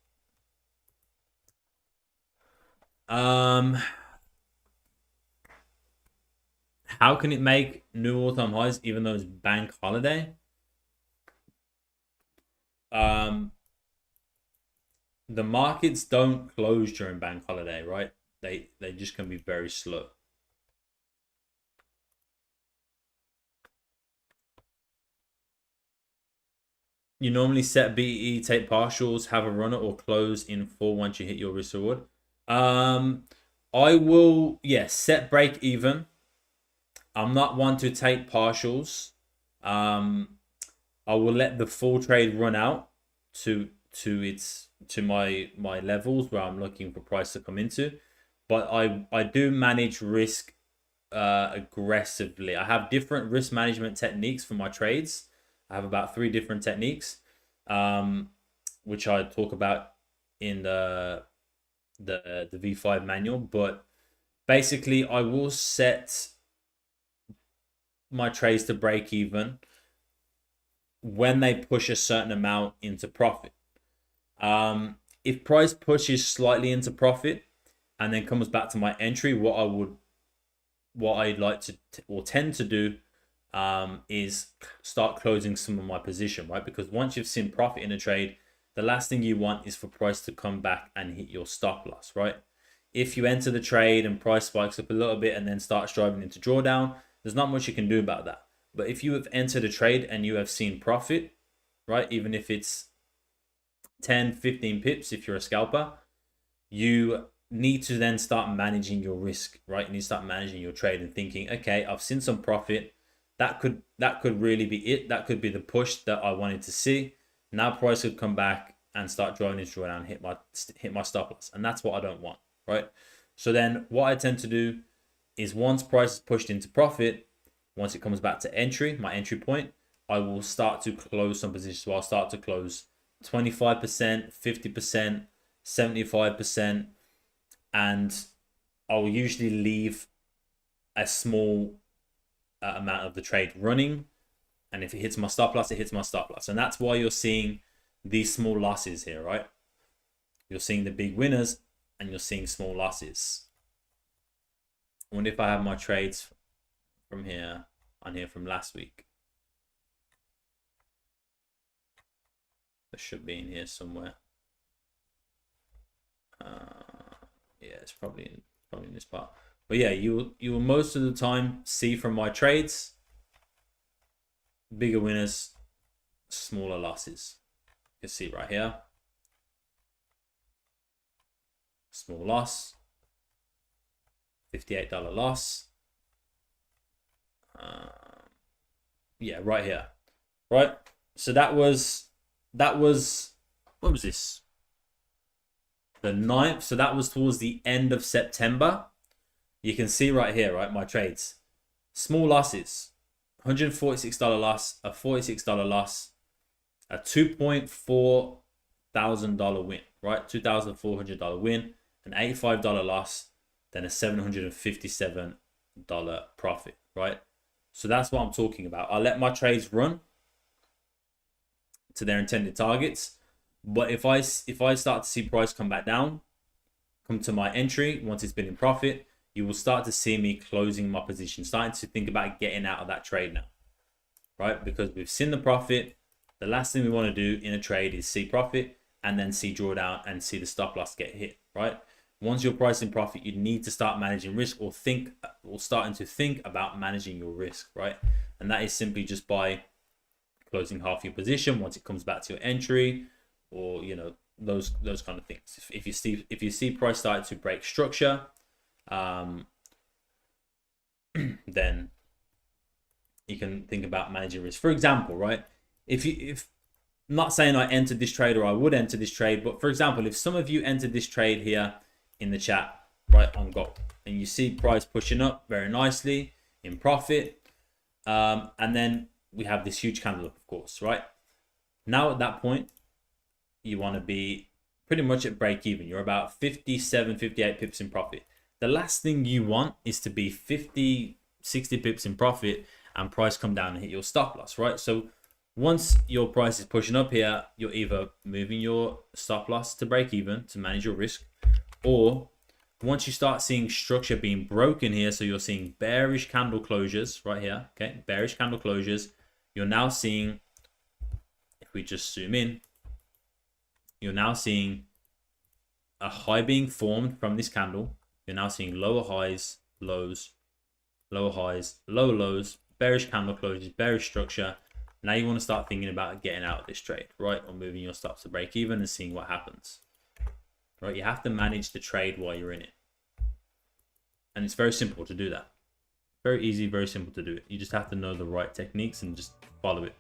How can it make new all-time highs even though it's bank holiday? The markets don't close during bank holiday, right? They just can be very slow. You normally set BE, take partials, have a runner, or close in full once you hit your risk reward. I will, set break even. I'm not one to take partials. I will let the full trade run out to my levels where I'm looking for price to come into, but I do manage risk aggressively. I have different risk management techniques for my trades. I have about 3 different techniques, which I talk about in the V5 manual. But basically, I will set my trades to break even when they push a certain amount into profit. If price pushes slightly into profit and then comes back to my entry, what I'd like to or tend to do is start closing some of my position, right? Because once you've seen profit in a trade, the last thing you want is for price to come back and hit your stop loss, right? If you enter the trade and price spikes up a little bit and then starts driving into drawdown, there's not much you can do about that. But if you have entered a trade and you have seen profit, right, even if it's 10, 15 pips, if you're a scalper, you need to then start managing your risk, right? You need to start managing your trade and thinking, okay, I've seen some profit. That could really be it. That could be the push that I wanted to see. Now price could come back and start driving into drawdown, hit my stop loss, and that's what I don't want, right? So then what I tend to do is once price is pushed into profit, once it comes back to entry, my entry point, I will start to close some positions. So I'll start to close 25%, 50%, 75%, and I'll usually leave a small amount of the trade running. And if it hits my stop loss, it hits my stop loss. And that's why you're seeing these small losses here, right? You're seeing the big winners and you're seeing small losses. I wonder if I have my trades from here on here from last week. It should be in here somewhere. Yeah, it's probably in this part. But yeah, you will most of the time see from my trades bigger winners, smaller losses. You can see right here. Small loss. $58 loss. Yeah, right here. Right? So that was what was this? The 9th. So that was towards the end of September. You can see right here, right, my trades. Small losses. $146 loss, a $46 loss, a $2.4 thousand win, right? $2,400 win, an $85 loss, then a $757 profit, right? So that's what I'm talking about. I let my trades run to their intended targets. But if I start to see price come back down, come to my entry, once it's been in profit, you will start to see me closing my position, starting to think about getting out of that trade now, right? Because we've seen the profit. The last thing we want to do in a trade is see profit and then see drawdown and see the stop loss get hit, right? Once you're pricing profit, you need to start managing risk or starting to think about managing your risk, right? And that is simply just by closing half your position once it comes back to your entry, or those kind of things. If you see price start to break structure, then you can think about managing risk. For example, right? If I'm not saying I entered this trade or I would enter this trade, but for example, if some of you entered this trade here in the chat, right, on gold, and you see price pushing up very nicely in profit, and then we have this huge candle up, of course, right? Now at that point, you want to be pretty much at break even. You're about 57, 58 pips in profit. The last thing you want is to be 50, 60 pips in profit and price come down and hit your stop loss, right? So once your price is pushing up here, you're either moving your stop loss to break even to manage your risk, or once you start seeing structure being broken here, so you're seeing bearish candle closures right here, okay? Bearish candle closures. You're now seeing, if we just zoom in, you're now seeing a high being formed from this candle. You're now seeing lower highs, lows, lower highs, lower lows, bearish candle closures, bearish structure. Now you want to start thinking about getting out of this trade, right? Or moving your stops to break even and seeing what happens, right? You have to manage the trade while you're in it. And it's very simple to do that. Very easy, very simple to do it. You just have to know the right techniques and just follow it.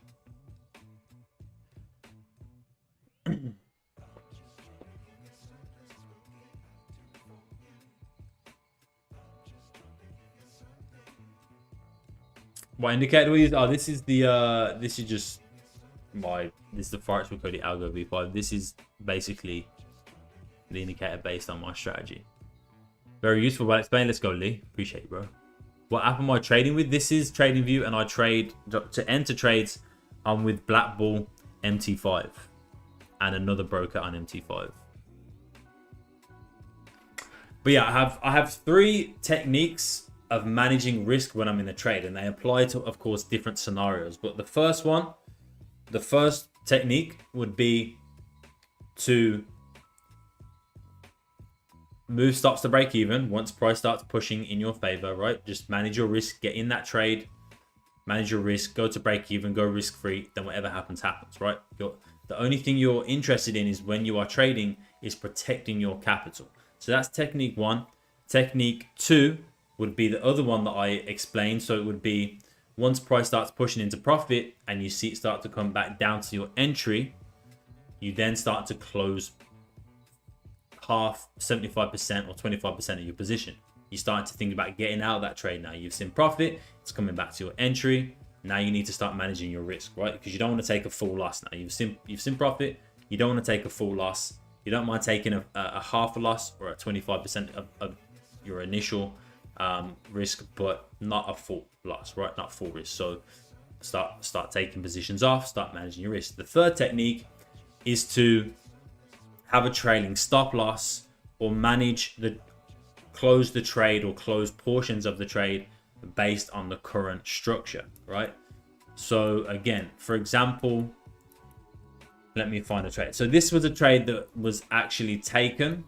What indicator we use? Oh, this is the this is just this is the Forex with Cody Algo V5. This is basically the indicator based on my strategy. Very useful. Well explained. Let's go, Lee. Appreciate it, bro. What app am I trading with? This is TradingView, and I trade to enter trades. I'm with Black Bull MT5 and another broker on MT5. But yeah, I have 3 techniques of managing risk when I'm in a trade, and they apply to, of course, different scenarios. But the first technique would be to move stops to break even once price starts pushing in your favor, right? Just manage your risk, get in that trade, manage your risk, go to break even, go risk free, then whatever happens, happens, right? The only thing you're interested in is when you are trading is protecting your capital. So that's technique 1. Technique 2 would be the other one that I explained. So it would be once price starts pushing into profit and you see it start to come back down to your entry, you then start to close half, 75% or 25% of your position. You start to think about getting out of that trade now. You've seen profit, it's coming back to your entry. Now you need to start managing your risk, right? Because you don't want to take a full loss now. You've seen profit, you don't want to take a full loss. You don't mind taking a half a loss or a 25% of your initial risk, but not a full loss, right? Not full risk. So start taking positions off, start managing your risk. The third technique is to have a trailing stop loss or close the trade or close portions of the trade based on the current structure, right? So again, for example, let me find a trade. So this was a trade that was actually taken.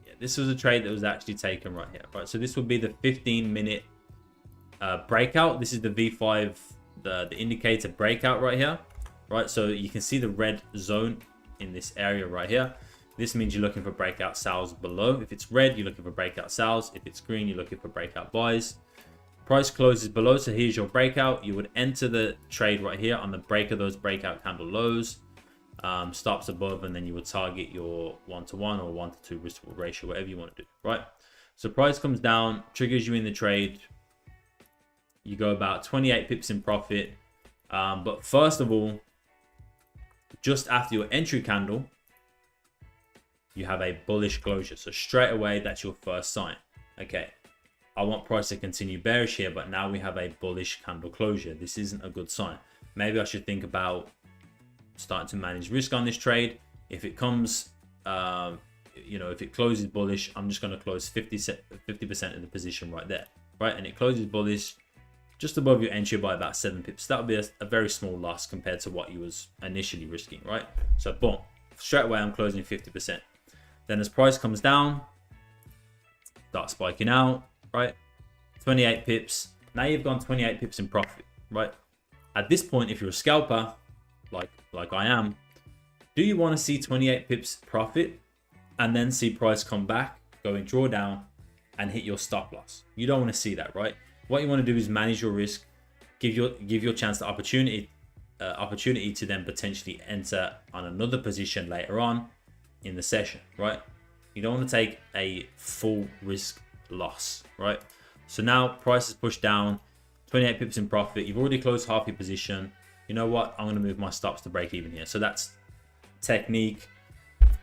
Yeah, this was a trade that was actually taken right here, right? So this would be the 15-minute breakout. This is the V5, the indicator breakout right here, right? So you can see the red zone in this area right here. This means you're looking for breakout sales below. If it's red, you're looking for breakout sales. If it's green, you're looking for breakout buys. Price closes below, so here's your breakout. You would enter the trade right here on the break of those breakout candle lows. Stops above, and then you would target your 1-to-1 or 1-to-2 risk ratio, whatever you want to do, right? So price comes down, triggers you in the trade. You go about 28 pips in profit. But first of all, just after your entry candle, you have a bullish closure. So straight away, that's your first sign. Okay, I want price to continue bearish here, but now we have a bullish candle closure. This isn't a good sign. Maybe I should think about starting to manage risk on this trade. If it comes, if it closes bullish, I'm just going to close 50% of the position right there, right? And it closes bullish just above your entry by about 7 pips. That would be a very small loss compared to what you was initially risking, right? So boom, straight away I'm closing 50%. Then as price comes down, start spiking out, right? 28 pips. Now you've gone 28 pips in profit, right? At this point, if you're a scalper, like I am, do you want to see 28 pips profit and then see price come back, go in drawdown, and hit your stop loss? You don't want to see that, right? What you want to do is manage your risk, give your chance the opportunity to then potentially enter on another position later on in the session, right? You don't want to take a full risk loss, right? So now price is pushed down, 28 pips in profit. You've already closed half your position. You know what? I'm going to move my stops to break even here. So that's technique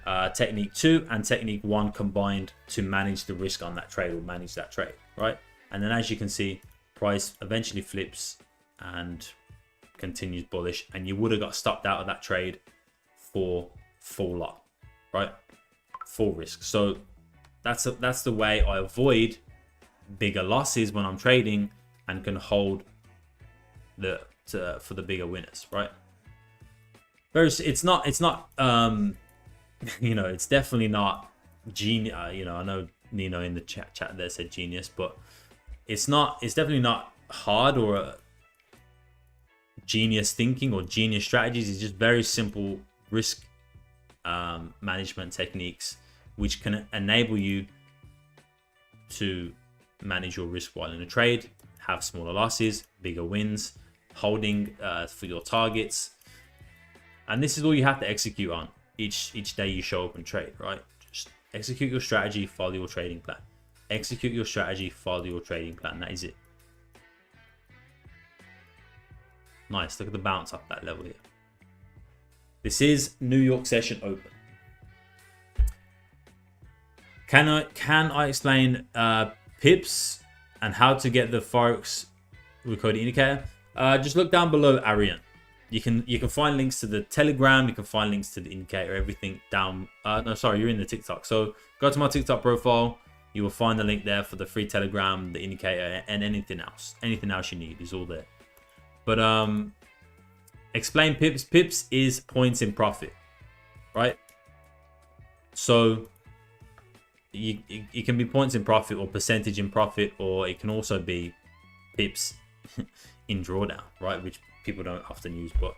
2 and technique 1 combined to manage the risk on that trade or manage that trade, right? And then as you can see, price eventually flips and continues bullish, and you would have got stopped out of that trade for full lot, right? Full risk. So that's the way I avoid bigger losses when I'm trading and can hold for the bigger winners, right? It's not it's definitely not genius. I know Nino in the chat there said genius, but it's definitely not hard or a genius thinking or genius strategies. It's just very simple risk management techniques which can enable you to manage your risk while in a trade, have smaller losses, bigger wins, holding for your targets. And this is all you have to execute on each day you show up and trade, right? Just execute your strategy, follow your trading plan. Execute your strategy, follow your trading plan. That is it. Nice. Look at the bounce off that level here. This is New York session open. Can I explain pips and how to get the Forex recording indicator? Just look down below, Arian. You can find links to the Telegram. You can find links to the indicator. Everything down. No, sorry, you're in the TikTok. So go to my TikTok profile. You will find the link there for the free Telegram, the indicator, and anything else. Anything else you need is all there. But explain pips. Pips is points in profit, right? So it can be points in profit or percentage in profit, or it can also be pips in drawdown, right? Which people don't often use, but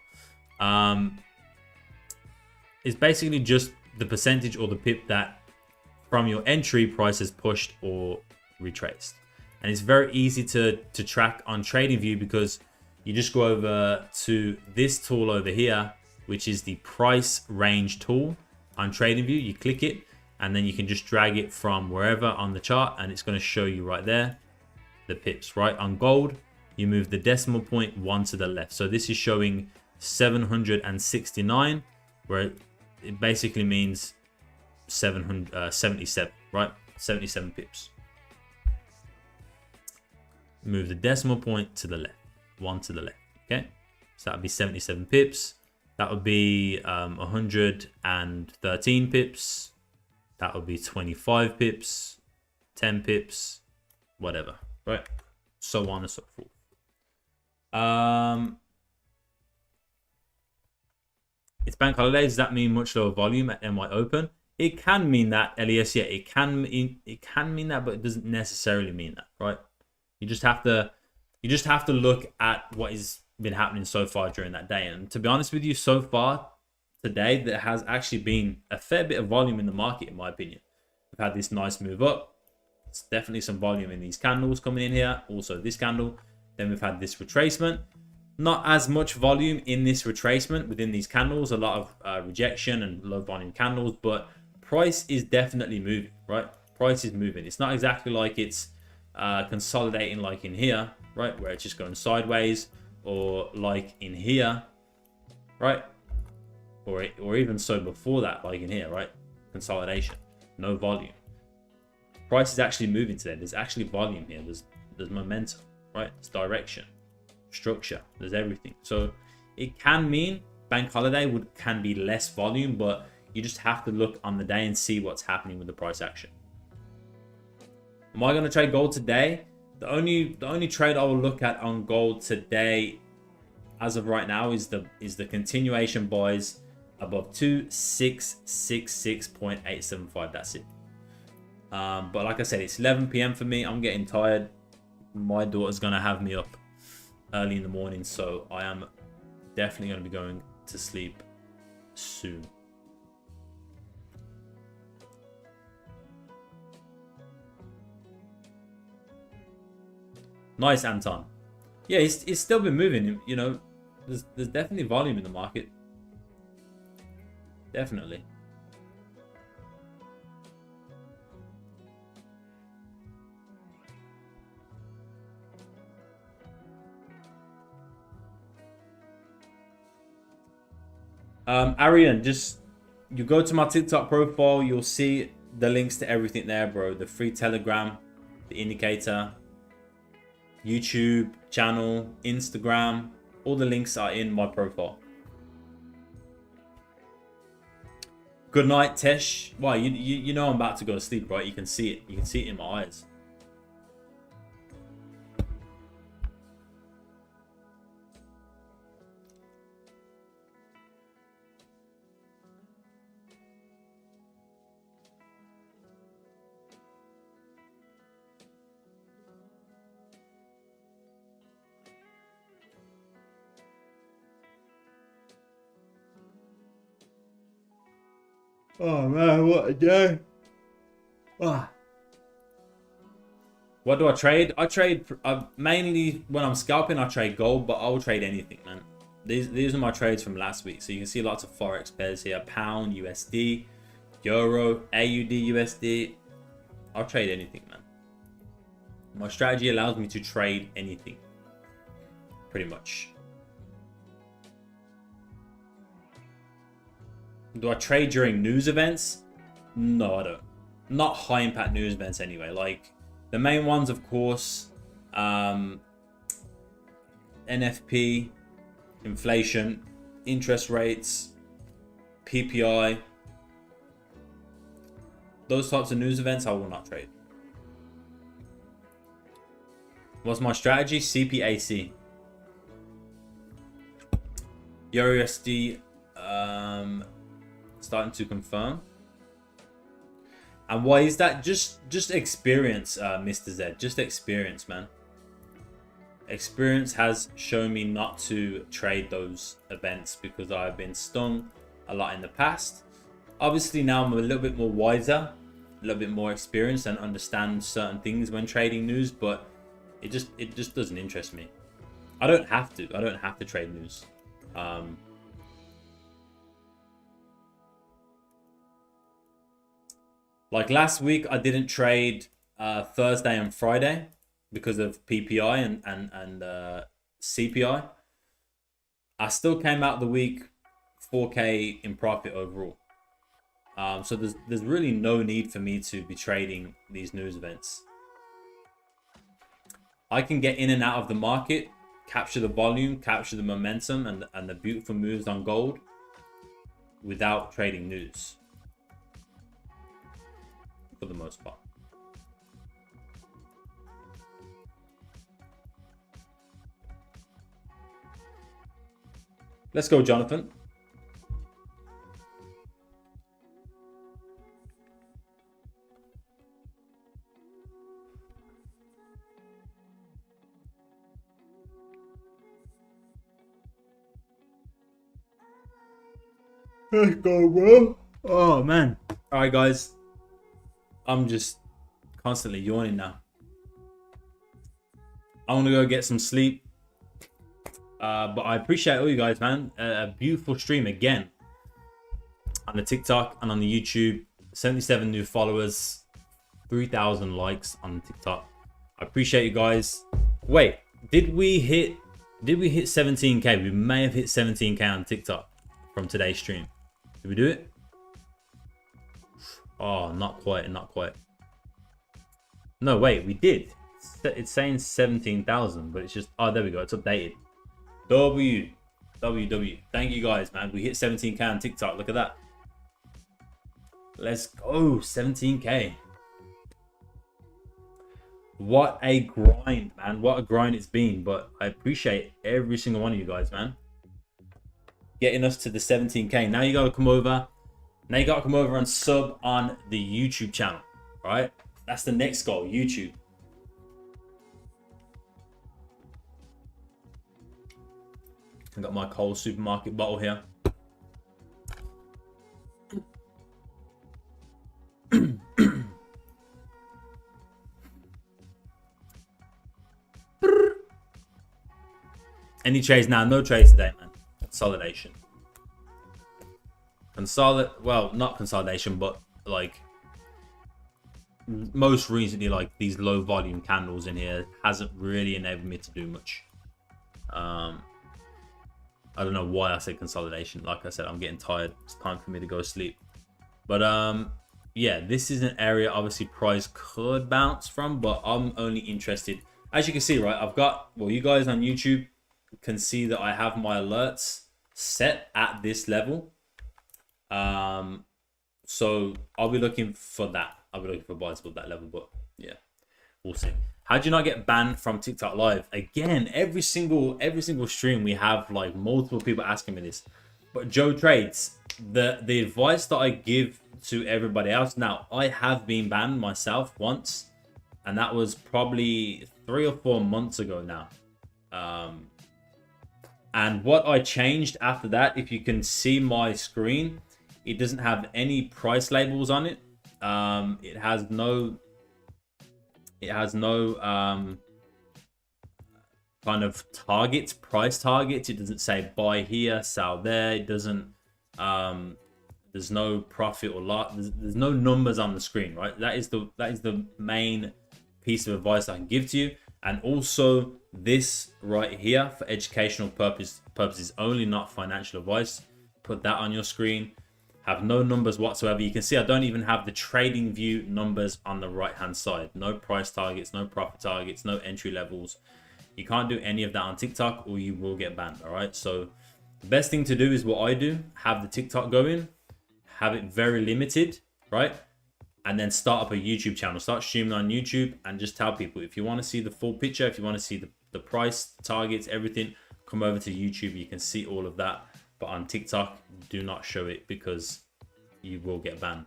it's basically just the percentage or the pip that from your entry price is pushed or retraced. And it's very easy to track on TradingView because you just go over to this tool over here, which is the price range tool on TradingView. You click it and then you can just drag it from wherever on the chart and it's going to show you right there the pips, right? On gold, you move the decimal point 1 to the left. So this is showing 769, where it basically means 77, right? 77 pips. Move the decimal point to the left, 1 to the left, okay? So that would be 77 pips. That would be 113 pips. That would be 25 pips, 10 pips, whatever, right? So on and so forth. It's bank holiday. Does that mean much lower volume at NY Open? It can mean that, Elias. Yeah, it can mean that, but it doesn't necessarily mean that, right? You just have to look at what has been happening so far during that day. And to be honest with you, so far today, there has actually been a fair bit of volume in the market, in my opinion. We've had this nice move up. It's definitely some volume in these candles coming in here. Also this candle. Then we've had this retracement. Not as much volume in this retracement within these candles. A lot of rejection and low volume candles, but price is definitely moving, right? Price is moving. It's not exactly like it's consolidating like in here, right? Where it's just going sideways, or like in here, right? Or even so before that, like in here, right? Consolidation, no volume. Price is actually moving today. There's actually volume here. There's momentum, right? There's direction, structure, there's everything. So it can mean bank holiday can be less volume, but you just have to look on the day and see what's happening with the price action. Am I going to trade gold today? The only trade I will look at on gold today, as of right now, is the continuation buys above 2666.875. That's it. But like I said, it's 11 p.m. for me. I'm getting tired. My daughter's going to have me up early in the morning, so I am definitely going to be going to sleep soon. Nice, Anton. Yeah, it's still been moving. You know, there's definitely volume in the market. Definitely. Arian, just you go to my TikTok profile, you'll see the links to everything there, bro. The free Telegram, the indicator, YouTube channel, Instagram, all the links are in my profile. Good night, Tesh. Why, you know I'm about to go to sleep, right? You can see it. You can see it in my eyes. Oh man, what a day. Ah. What do I trade? I trade mainly when I'm scalping, I trade gold, but I'll trade anything, man. These are my trades from last week. So you can see lots of Forex pairs here. Pound, USD, Euro, AUD, USD. I'll trade anything, man. My strategy allows me to trade anything. Pretty much. Do I trade during news events? No, I don't. Not high impact news events anyway. Like the main ones, of course, NFP, inflation, interest rates, PPI. Those types of news events I will not trade. What's my strategy? CPAC. Euro USD starting to confirm. And why is that? Just experience, Mr. Z. Just experience, man. Experience has shown me not to trade those events because I've been stung a lot in the past. Obviously now I'm a little bit more wiser, a little bit more experienced, and understand certain things when trading news, but it just doesn't interest me. I don't have to trade news. Like last week, I didn't trade Thursday and Friday because of PPI and CPI. I still came out the week 4K in profit overall. So there's really no need for me to be trading these news events. I can get in and out of the market capture the volume, capture the momentum, and the beautiful moves on gold without trading news for the most part. Let's go, Jonathan. Let's go, bro. Oh, man. All right, guys. I'm just constantly yawning now. I want to go get some sleep. But I appreciate all you guys, man. A beautiful stream again. On the TikTok and on the YouTube. 77 new followers. 3,000 likes on TikTok. I appreciate you guys. Wait, did we hit 17k? We may have hit 17k on TikTok from today's stream. Did we do it? Oh, not quite, not quite. No, wait, we did. It's saying 17,000, but it's just, oh, there we go. It's updated. W. Thank you guys, man. We hit 17k on TikTok. Look at that. Let's go, 17k. What a grind, man. What a grind it's been. But I appreciate every single one of you guys, man. Getting us to the 17k. Now you gotta come over. Now you gotta come over and sub on the YouTube channel, right? That's the next goal, YouTube. I got my Coles supermarket bottle here. Any trades now? No trades today, man. Consolidation. Well, not consolidation, but like most recently, like these low volume candles in here hasn't really enabled me to do much. I don't know why I said consolidation. Like I said, I'm getting tired. It's time for me to go to sleep. But yeah, this is an area obviously price could bounce from, but I'm only interested. As you can see, right, I've got, well, you guys on YouTube can see that I have my alerts set at this level. So I'll be looking for that. I'll be looking for buys above that level, but yeah, we'll see. How do you not get banned from TikTok Live? Again, every single stream we have like multiple people asking me this. But Joe Trades, the advice that I give to everybody else, now I have been banned myself once, and that was probably 3 or 4 months ago now. And what I changed after that, if you can see my screen, it doesn't have any price labels on it. It has no kind of targets, price targets. It doesn't say buy here, sell there. It doesn't, there's no profit or loss. There's no numbers on the screen, right? That is the main piece of advice I can give to you. And also this right here for educational purposes only, not financial advice. Put that on your screen. Have no numbers whatsoever. You can see I don't even have the trading view numbers on the right hand side. No price targets, no profit targets, no entry levels. You can't do any of that on TikTok or you will get banned. All right, so the best thing to do is what I do. Have the TikTok going, have it very limited, right? And then start up a YouTube channel. Start streaming on YouTube and just tell people, if you want to see the full picture, if you want to see the price targets, everything, come over to YouTube. You can see all of that. But on TikTok, do not show it because you will get banned.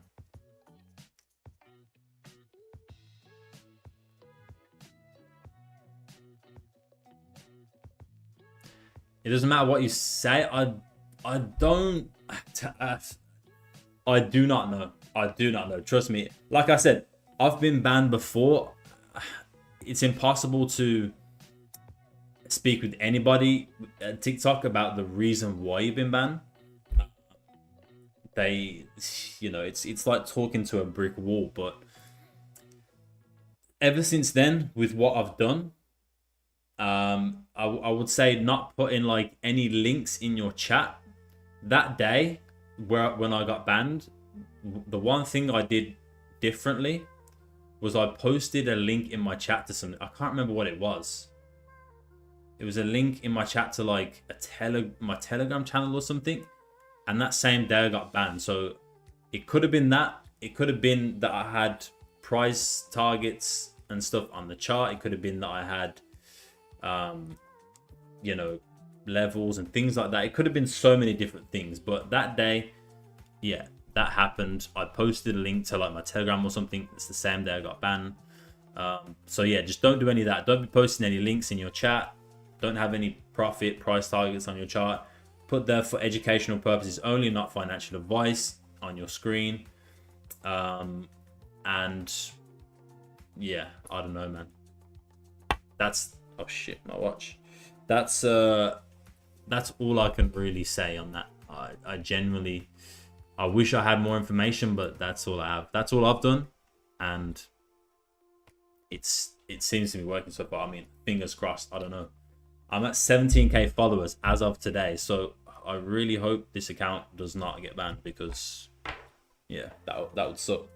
It doesn't matter what you say. I do not know. I do not know. Trust me. Like I said, I've been banned before. It's impossible to speak with anybody at TikTok about the reason why you've been banned. You know, it's like talking to a brick wall. But ever since then, with what I've done, I would say not putting like any links in your chat. That day when I got banned, the one thing I did differently was I posted a link in my chat to something. I can't remember what it was. It was a link in my chat to like my Telegram channel or something, and that same day I got banned. So it could have been that. It could have been that I had price targets and stuff on the chart. It could have been that I had, you know, levels and things like that. It could have been so many different things. But that day, yeah, that happened. I posted a link to like my Telegram or something. It's the same day I got banned. So yeah, just don't do any of that. Don't be posting any links in your chat. Don't have any profit price targets on your chart. Put there for educational purposes only, not financial advice on your screen. And yeah, I don't know, man. That's, oh shit, my watch. That's all I can really say on that. I genuinely, I wish I had more information, but that's all I have. That's all I've done, and it seems to be working so far. I mean, fingers crossed. I don't know. I'm at 17k followers as of today, so I really hope this account does not get banned, because yeah, that would suck.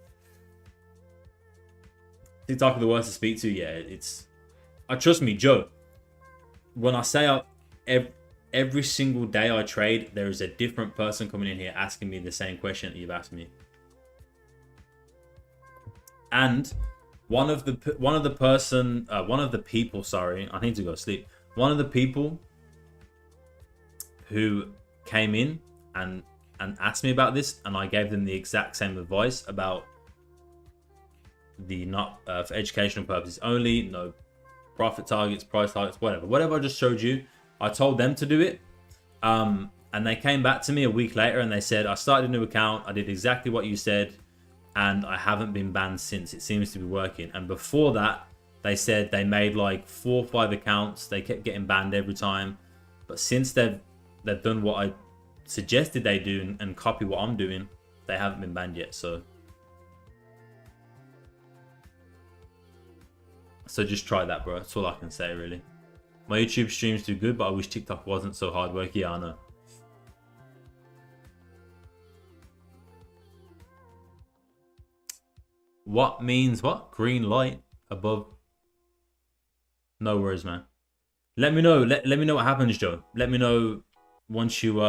TikTok are the worst to speak to. Yeah, trust me, Joe. When I say every single day I trade, there is a different person coming in here asking me the same question that you've asked me. And one of the people, sorry, I need to go sleep. One of the people who came in and asked me about this, and I gave them the exact same advice about the not for educational purposes only, no profit targets, price targets, whatever I just showed you. I told them to do it, and they came back to me a week later and they said, I started a new account, I did exactly what you said, and I haven't been banned since. It seems to be working. And before that, they said they made like 4 or 5 accounts. They kept getting banned every time, but since they've done what I suggested they do and copy what I'm doing, they haven't been banned yet. So just try that, bro. That's all I can say, really. My YouTube streams do good, but I wish TikTok wasn't so hard work. Yeah, I know. What means what? Green light above. No worries, man. Let me know. Let me know what happens, Joe. Let me know once you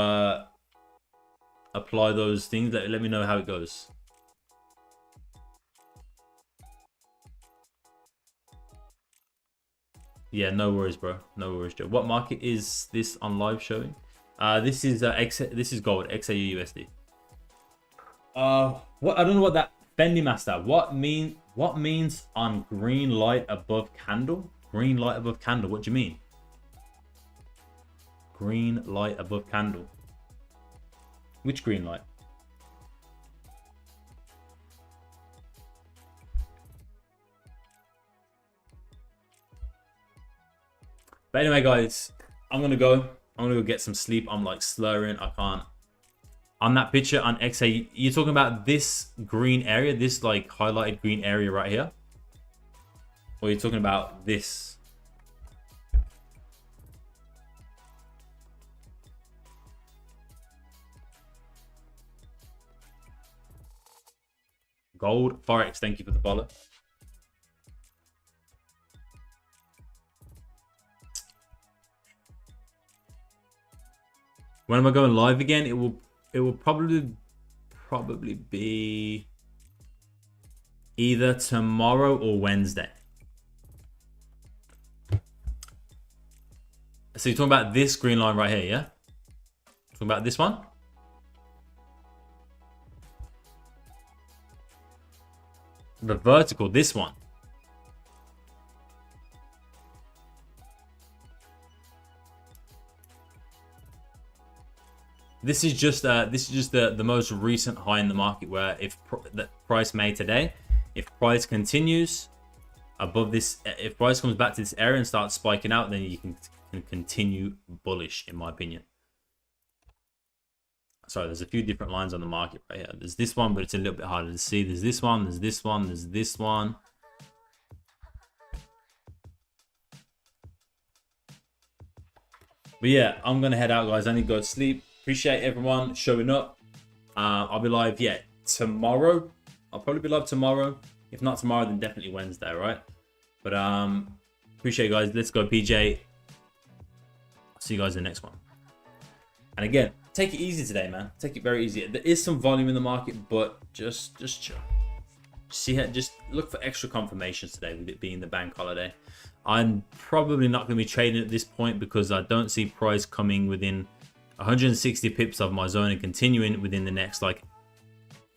apply those things. Let me know how it goes. Yeah, no worries, bro. No worries, Joe. What market is this on live showing? This is gold, XAUUSD. What, I don't know what that Fendi Master. What means on green light above candle? Green light above candle. What do you mean? Green light above candle. Which green light? But anyway, guys, I'm gonna go get some sleep. I'm like slurring. I can't. On that picture on XA, you're talking about this green area, this like highlighted green area right here, or you're talking about this? Gold Forex, thank you for the follow. When am I going live again? It will probably be either tomorrow or Wednesday. So you're talking about this green line right here, yeah? Talking about this one? The vertical, this one. This is just the most recent high in the market, where if the price made today, if price continues above this, if price comes back to this area and starts spiking out, then you can continue bullish, in my opinion. Sorry, there's a few different lines on the market right here. There's this one, but it's a little bit harder to see. There's this one, there's this one, there's this one. But yeah, I'm gonna head out, guys. I need to go to sleep. Appreciate everyone showing up. I'll be live, yeah, tomorrow. I'll probably be live tomorrow. If not tomorrow, then definitely Wednesday, right? But appreciate you guys. Let's go, PJ. see you guys in the next one. And again, take it easy today, man. Take it very easy. There is some volume in the market, but just chill. Just look for extra confirmations today with it being the bank holiday. I'm probably not going to be trading at this point because I don't see price coming within 160 pips of my zone and continuing within the next like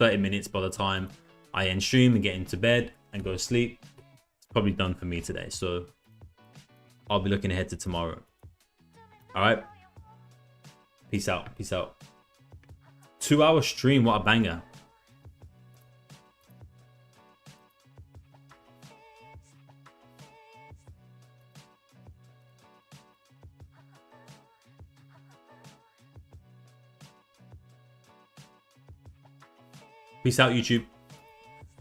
30 minutes by the time I end stream and get into bed and go to sleep. It's probably done for me today. So I'll be looking ahead to tomorrow. All right. Peace out. Peace out. 2-hour stream. What a banger. Peace out, YouTube.